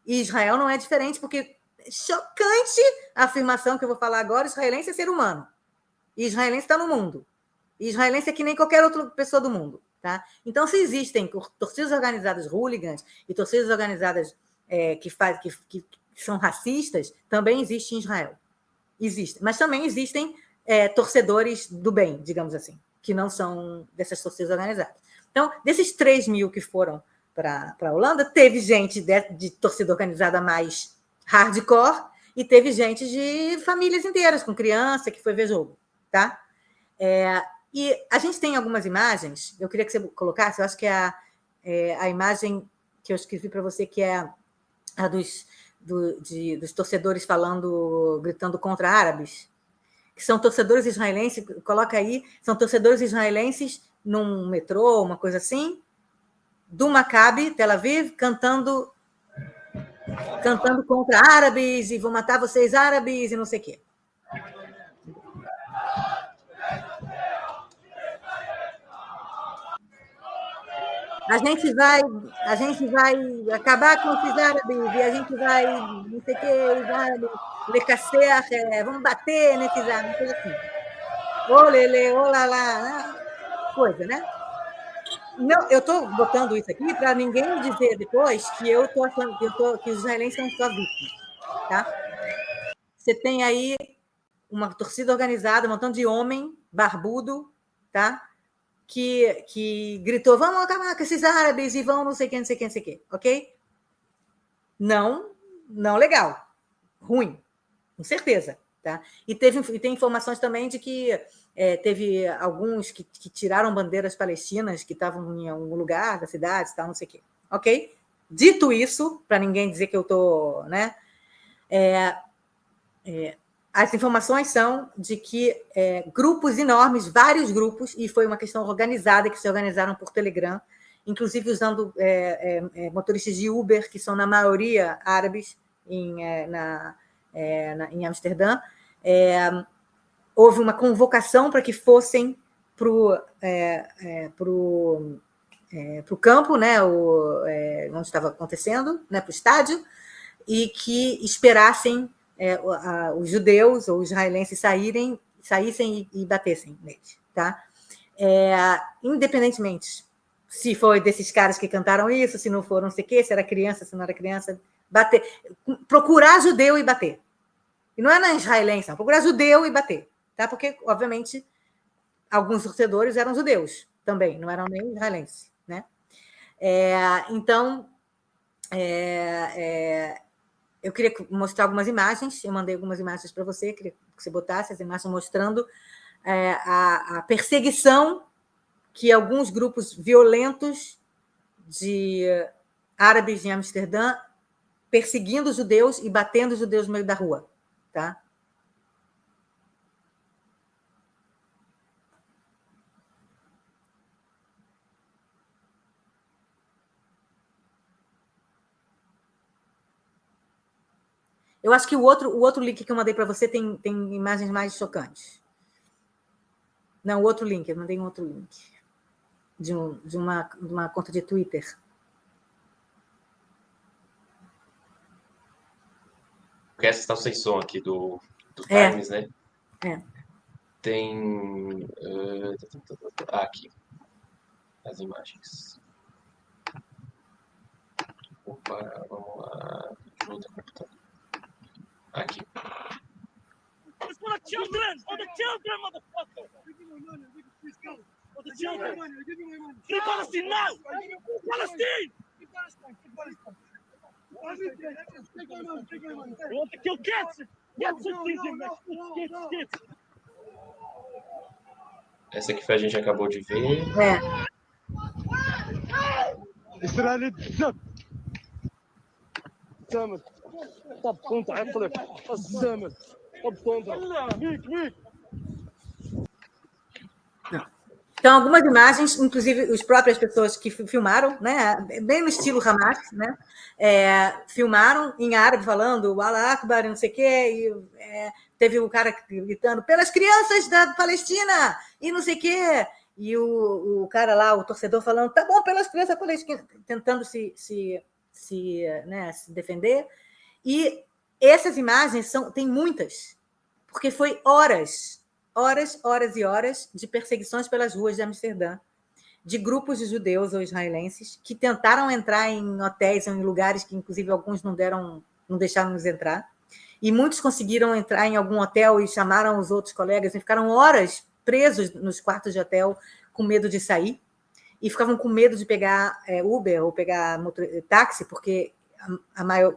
E Israel não é diferente, porque é chocante a afirmação que eu vou falar agora: israelense é ser humano. E israelense está no mundo. E israelense é que nem qualquer outra pessoa do mundo. Tá? Então, se existem torcidas organizadas hooligans e torcidas organizadas que são racistas, também existe em Israel. Existe. Mas também existem torcedores do bem, digamos assim, que não são dessas torcidas organizadas. Então, desses 3 mil que foram para a Holanda, teve gente de torcida organizada mais hardcore e teve gente de famílias inteiras, com criança, que foi ver jogo. Tá? E a gente tem algumas imagens, eu queria que você colocasse, eu acho que é a imagem que eu escrevi para você, que é a dos torcedores gritando contra árabes, que são torcedores israelenses, coloca aí, são torcedores israelenses num metrô, uma coisa assim, do Maccabi, Tel Aviv, cantando contra árabes, e vou matar vocês árabes, e não sei o quê. A gente vai acabar com esses árabes, e a gente vai, não sei o quê, vamos bater nesses árabes, coisa assim. Olele, olalá, coisa, né? Não, eu estou botando isso aqui para ninguém dizer depois que eu estou achando que os israelenses são só vítimas, tá? Você tem aí uma torcida organizada, um montão de homem barbudo, tá? Que gritou: vamos acabar com esses árabes e vão não sei quem, não sei quem, não sei quem, ok? Não legal. Ruim, com certeza. Tá? E tem informações também de que teve alguns que tiraram bandeiras palestinas que estavam em algum lugar da cidade, tal, não sei o quê. Ok? Dito isso, para ninguém dizer que eu estou... Né, as informações são de que grupos enormes, vários grupos, e foi uma questão organizada, que se organizaram por Telegram, inclusive usando motoristas de Uber, que são, na maioria, árabes, em Amsterdã. Houve uma convocação para que fossem para o campo, né, onde estava acontecendo, né, para o estádio, e que esperassem os judeus ou os israelenses saíssem e batessem neles. Tá? Independentemente se foi desses caras que cantaram isso, se não foram, não sei o quê, se era criança, se não era criança, bater, procurar judeu e bater. E não é na israelense, não, procurar judeu e bater. Tá? Porque, obviamente, alguns torcedores eram judeus também, não eram nem israelenses. Né? Então, eu queria mostrar algumas imagens, eu mandei algumas imagens para você, queria que você botasse as imagens mostrando a perseguição que alguns grupos violentos de árabes em Amsterdã perseguindo os judeus e batendo os judeus no meio da rua. Tá? Eu acho que o outro link que eu mandei para você tem imagens mais chocantes. Não, o outro link, eu mandei um outro link de uma conta de Twitter. Essa está sem som aqui do Times, né? Tem... aqui. As imagens. Opa, vamos lá. Ajuda o computador. Aqui. It's for the children! For the children, motherfucker! Give me my money. Please go. For the children. Give me my money. Free Palestine now! Palestine! Free Palestine. Free Palestine. Take my money. Take my money. You want to kill kids? Kids are teasing me. Kids. Essa aqui foi a gente acabou de ver. إسرائيل الزب السامر طب كنت عقلك السامر طب كنت ميك Então, algumas imagens, inclusive as próprias pessoas que filmaram, né, bem no estilo Hamas, né, filmaram em árabe, falando Allah Akbar, não sei o quê, e teve o cara gritando pelas crianças da Palestina, e não sei o quê, e o cara lá, o torcedor, falando, tá bom, pelas crianças da Palestina, tentando se defender. E essas imagens tem muitas, porque foi horas e horas de perseguições pelas ruas de Amsterdã, de grupos de judeus ou israelenses que tentaram entrar em hotéis ou em lugares que, inclusive, alguns não deixaram nos entrar, e muitos conseguiram entrar em algum hotel e chamaram os outros colegas e ficaram horas presos nos quartos de hotel com medo de sair, e ficavam com medo de pegar Uber ou pegar táxi, porque,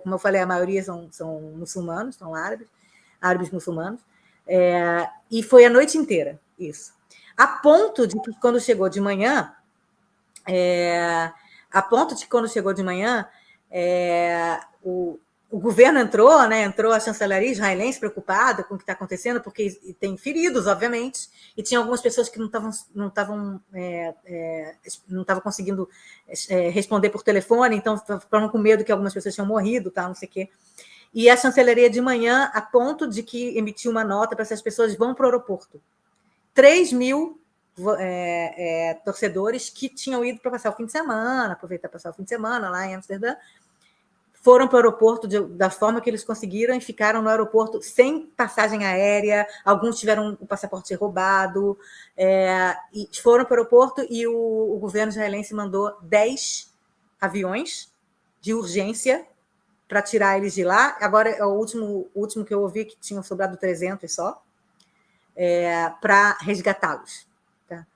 como eu falei, a maioria são muçulmanos, são árabes muçulmanos, e foi a noite inteira isso. A ponto de que quando chegou de manhã, o governo entrou, né? Entrou a chancelaria israelense preocupada com o que está acontecendo, porque tem feridos, obviamente, e tinha algumas pessoas que não estavam conseguindo responder por telefone, então ficaram com medo que algumas pessoas tinham morrido, tá, não sei o quê. E a chancelaria de manhã, a ponto de que emitiu uma nota para essas pessoas vão para o aeroporto. 3.000 torcedores que tinham ido para passar o fim de semana, aproveitar para passar o fim de semana lá em Amsterdã, foram para o aeroporto da forma que eles conseguiram e ficaram no aeroporto sem passagem aérea, alguns tiveram o passaporte roubado, e foram para o aeroporto e o governo israelense mandou 10 aviões de urgência para tirar eles de lá. Agora, o último que eu ouvi que tinham sobrado 300 só, para resgatá-los. Tá?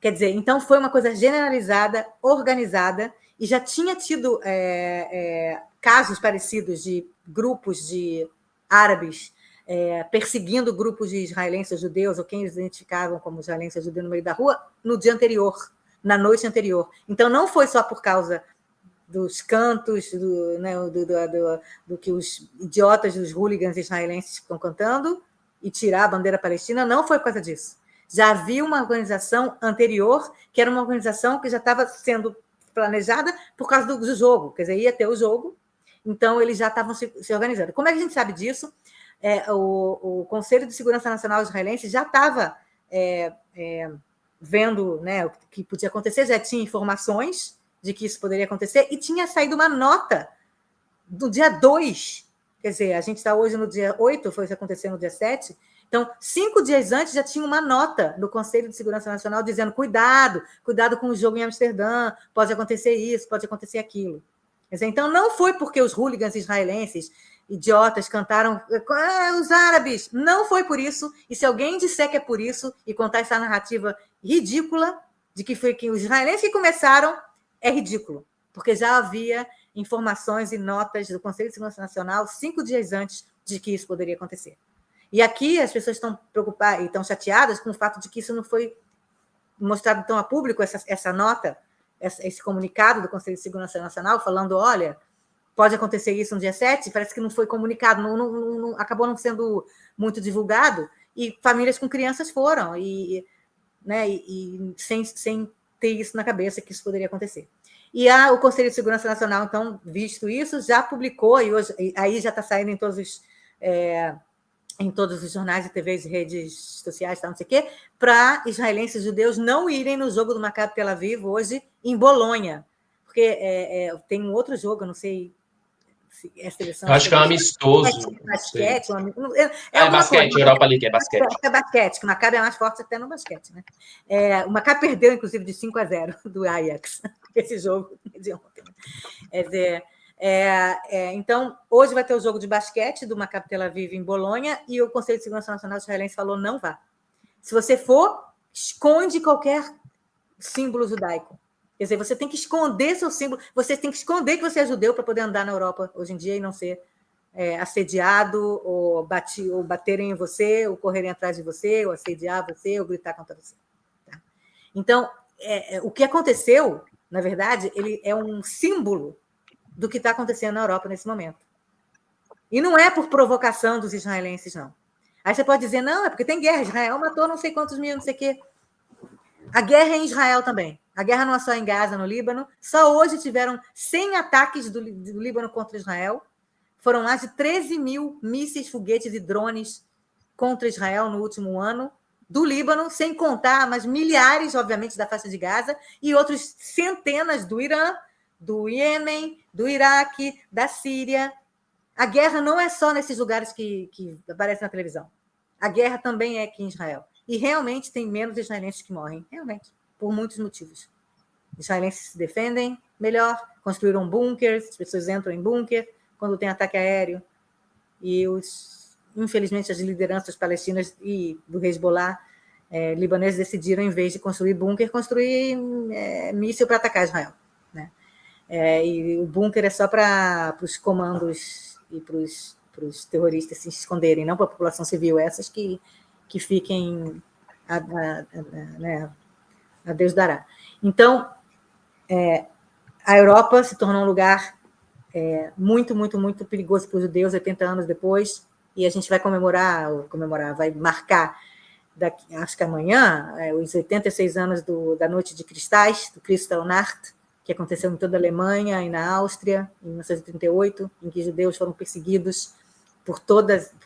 Quer dizer, então foi uma coisa generalizada, organizada, e já tinha tido casos parecidos de grupos de árabes perseguindo grupos de israelenses judeus, ou quem eles identificavam como israelenses judeus no meio da rua, no dia anterior, na noite anterior. Então, não foi só por causa dos cantos, do que os idiotas dos hooligans israelenses estão cantando e tirar a bandeira palestina, não foi por causa disso. Já havia uma organização anterior, que era uma organização que já estava sendo planejada por causa do jogo, quer dizer, ia ter o jogo, então eles já estavam se organizando. Como é que a gente sabe disso? O Conselho de Segurança Nacional israelense já estava vendo, né, o que podia acontecer, já tinha informações de que isso poderia acontecer, e tinha saído uma nota do dia 2, quer dizer, a gente está hoje no dia 8, foi isso acontecer no dia 7, então, 5 dias antes já tinha uma nota do Conselho de Segurança Nacional dizendo cuidado com o jogo em Amsterdã, pode acontecer isso, pode acontecer aquilo. Quer dizer, então, não foi porque os hooligans israelenses, idiotas, cantaram os árabes, não foi por isso, e se alguém disser que é por isso e contar essa narrativa ridícula de que foi que os israelenses que começaram, é ridículo, porque já havia informações e notas do Conselho de Segurança Nacional 5 dias antes de que isso poderia acontecer. E aqui as pessoas estão preocupadas e estão chateadas com o fato de que isso não foi mostrado tão a público, essa nota, esse comunicado do Conselho de Segurança Nacional, falando, olha, pode acontecer isso no dia 7, parece que não foi comunicado, acabou não sendo muito divulgado, e famílias com crianças foram, e sem ter isso na cabeça, que isso poderia acontecer. E o Conselho de Segurança Nacional, então, visto isso, já publicou, e hoje, aí já está saindo em todos os jornais e TVs e redes sociais, não sei o quê, para israelenses judeus não irem no jogo do Maccabi Tel Aviv hoje em Bolonha, porque tem um outro jogo, eu não sei se é seleção. Eu acho que é um amistoso. Basquete, basquete, Europa League, é basquete. É basquete, que o Maccabi é mais forte até no basquete, né? O Maccabi perdeu, inclusive, de 5-0 do Ajax, esse jogo de ontem. Quer dizer, então, hoje vai ter o jogo de basquete do Maccabi Tel Aviv em Bolonha, e o Conselho de Segurança Nacional israelense falou, não vá. Se você for, esconde qualquer símbolo judaico. Quer dizer, você tem que esconder seu símbolo, você tem que esconder que você é judeu para poder andar na Europa hoje em dia e não ser assediado, ou baterem em você, ou correrem atrás de você, ou assediar você, ou gritar contra você. Tá? Então, o que aconteceu na verdade, ele é um símbolo do que está acontecendo na Europa nesse momento. E não é por provocação dos israelenses, não. Aí você pode dizer, não, é porque tem guerra. Israel matou não sei quantos mil, não sei o quê. A guerra é em Israel também. A guerra não é só em Gaza, no Líbano. Só hoje tiveram 100 ataques do Líbano contra Israel. Foram mais de 13 mil mísseis, foguetes e drones contra Israel no último ano, do Líbano, sem contar, mas milhares, obviamente, da faixa de Gaza, e outros centenas do Irã, do Iêmen, do Iraque, da Síria. A guerra não é só nesses lugares que aparecem na televisão. A guerra também é aqui em Israel. E realmente tem menos israelenses que morrem. Realmente. Por muitos motivos. Os israelenses se defendem melhor, construíram bunkers, as pessoas entram em bunker quando tem ataque aéreo. E, infelizmente, as lideranças palestinas e do Hezbollah libaneses decidiram, em vez de construir bunker, construir míssil para atacar Israel. Né? E o bunker é só para os comandos e para os terroristas se esconderem, não para a população civil, essas que fiquem a Deus dará. Então, a Europa se tornou um lugar muito, muito, muito perigoso para os judeus 80 anos depois, e a gente vai vai marcar, acho que amanhã, os 86 anos da Noite de Cristais, do Kristallnacht, que aconteceu em toda a Alemanha e na Áustria, em 1938, em que judeus foram perseguidos por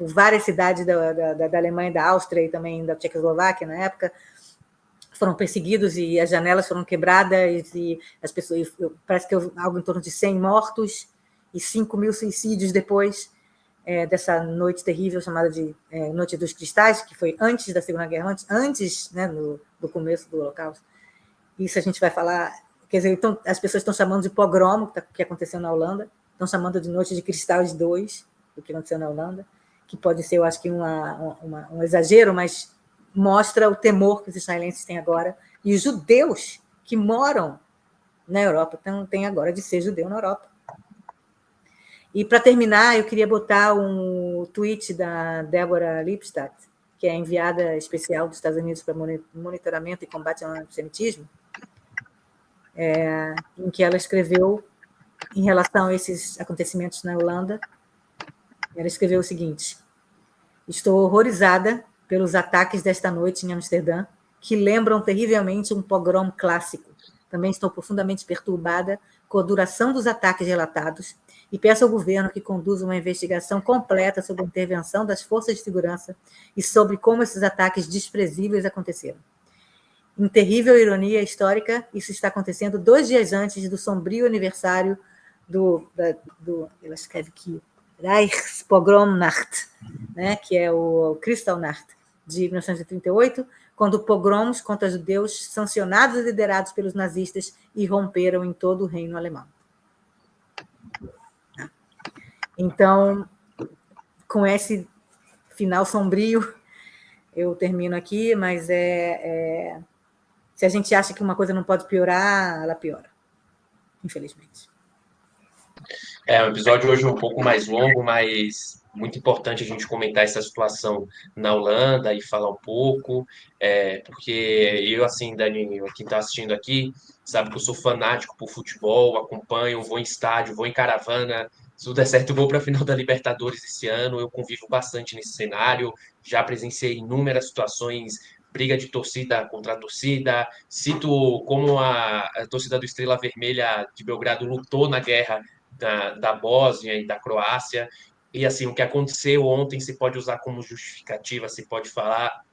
várias cidades da Alemanha e da Áustria e também da Tchecoslováquia na época, foram perseguidos e as janelas foram quebradas e as pessoas, parece que houve algo em torno de 100 mortos e 5 mil suicídios depois dessa noite terrível chamada de Noite dos Cristais, que foi antes da Segunda Guerra, antes né, do começo do Holocausto. Isso a gente vai falar, quer dizer, então, as pessoas estão chamando de pogromo, que aconteceu na Holanda, estão chamando de Noite de Cristais 2, o que aconteceu na Holanda, que pode ser, eu acho que um exagero, mas mostra o temor que os israelenses têm agora, e os judeus que moram na Europa têm agora de ser judeu na Europa. E, para terminar, eu queria botar um tweet da Débora Lipstadt, que é enviada especial dos Estados Unidos para monitoramento e combate ao antissemitismo, em que ela escreveu, em relação a esses acontecimentos na Holanda, ela escreveu o seguinte: estou horrorizada pelos ataques desta noite em Amsterdã, que lembram terrivelmente um pogrom clássico. Também estou profundamente perturbada com a duração dos ataques relatados e peço ao governo que conduza uma investigação completa sobre a intervenção das forças de segurança e sobre como esses ataques desprezíveis aconteceram. Em terrível ironia histórica, isso está acontecendo 2 dias antes do sombrio aniversário ela escreve aqui, Reichspogromnacht, né, que é o Kristallnacht de 1938, quando pogroms contra judeus sancionados e liderados pelos nazistas irromperam em todo o reino alemão. Então, com esse final sombrio, eu termino aqui, mas se a gente acha que uma coisa não pode piorar, ela piora, infelizmente. Um episódio hoje um pouco mais longo, mas muito importante a gente comentar essa situação na Holanda e falar um pouco, porque eu, assim, Dani, quem está assistindo aqui, sabe que eu sou fanático por futebol, acompanho, vou em estádio, vou em caravana, se tudo der certo, eu vou para a final da Libertadores esse ano, eu convivo bastante nesse cenário, já presenciei inúmeras situações, briga de torcida contra torcida, cito como a torcida do Estrela Vermelha de Belgrado lutou na guerra da Bósnia e da Croácia, e assim, o que aconteceu ontem se pode usar como justificativa, se pode falar,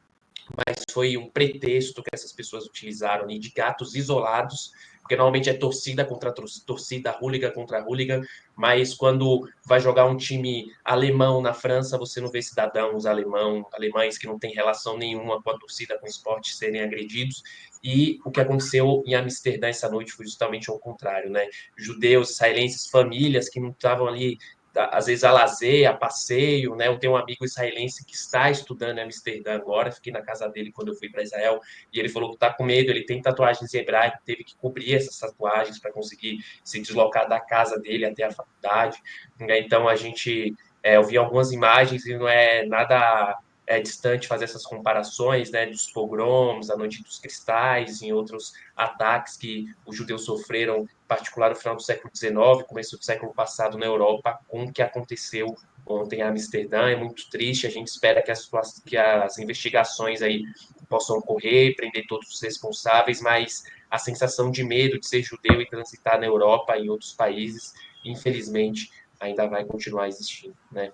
mas foi um pretexto que essas pessoas utilizaram de gatos isolados, porque normalmente é torcida contra torcida, hooligan contra hooligan, mas quando vai jogar um time alemão na França, você não vê cidadãos alemães que não têm relação nenhuma com a torcida, com o esporte, serem agredidos. E o que aconteceu em Amsterdã essa noite foi justamente ao contrário, né? Judeus, israelenses, famílias que não estavam ali às vezes a lazer, a passeio, né? Eu tenho um amigo israelense que está estudando em Amsterdã agora, fiquei na casa dele quando eu fui para Israel, e ele falou que está com medo, ele tem tatuagens hebraicas, teve que cobrir essas tatuagens para conseguir se deslocar da casa dele até a faculdade. Então a gente eu vi algumas imagens e não é nada distante fazer essas comparações, né, dos pogroms, a Noite dos Cristais, em outros ataques que os judeus sofreram, em particular no final do século XIX, começo do século passado na Europa, com o que aconteceu ontem em Amsterdã. É muito triste, a gente espera que as investigações aí possam ocorrer, prender todos os responsáveis, mas a sensação de medo de ser judeu e transitar na Europa e em outros países, infelizmente, ainda vai continuar existindo, né?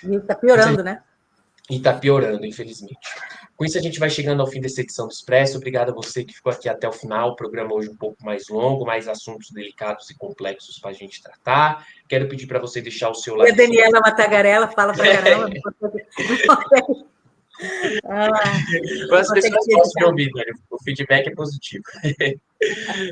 E está piorando, né? E está piorando, infelizmente. Com isso, a gente vai chegando ao fim dessa edição do Expresso. Obrigado a você que ficou aqui até o final. O programa hoje um pouco mais longo, mais assuntos delicados e complexos para a gente tratar. Quero pedir para você deixar o seu E a like. Daniela Matagarela fala pra caramba. As pessoas gostam de ouvir, né? O feedback é positivo.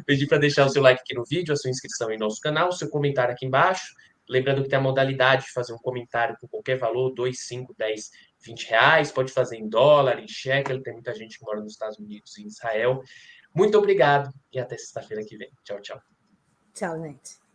Pedir para deixar o seu like aqui no vídeo, a sua inscrição em nosso canal, o seu comentário aqui embaixo. Lembrando que tem a modalidade de fazer um comentário por qualquer valor, 2, 5, 10, 20 reais. Pode fazer em dólar, em shekel. Tem muita gente que mora nos Estados Unidos e em Israel. Muito obrigado e até sexta-feira que vem. Tchau, tchau. Tchau, gente.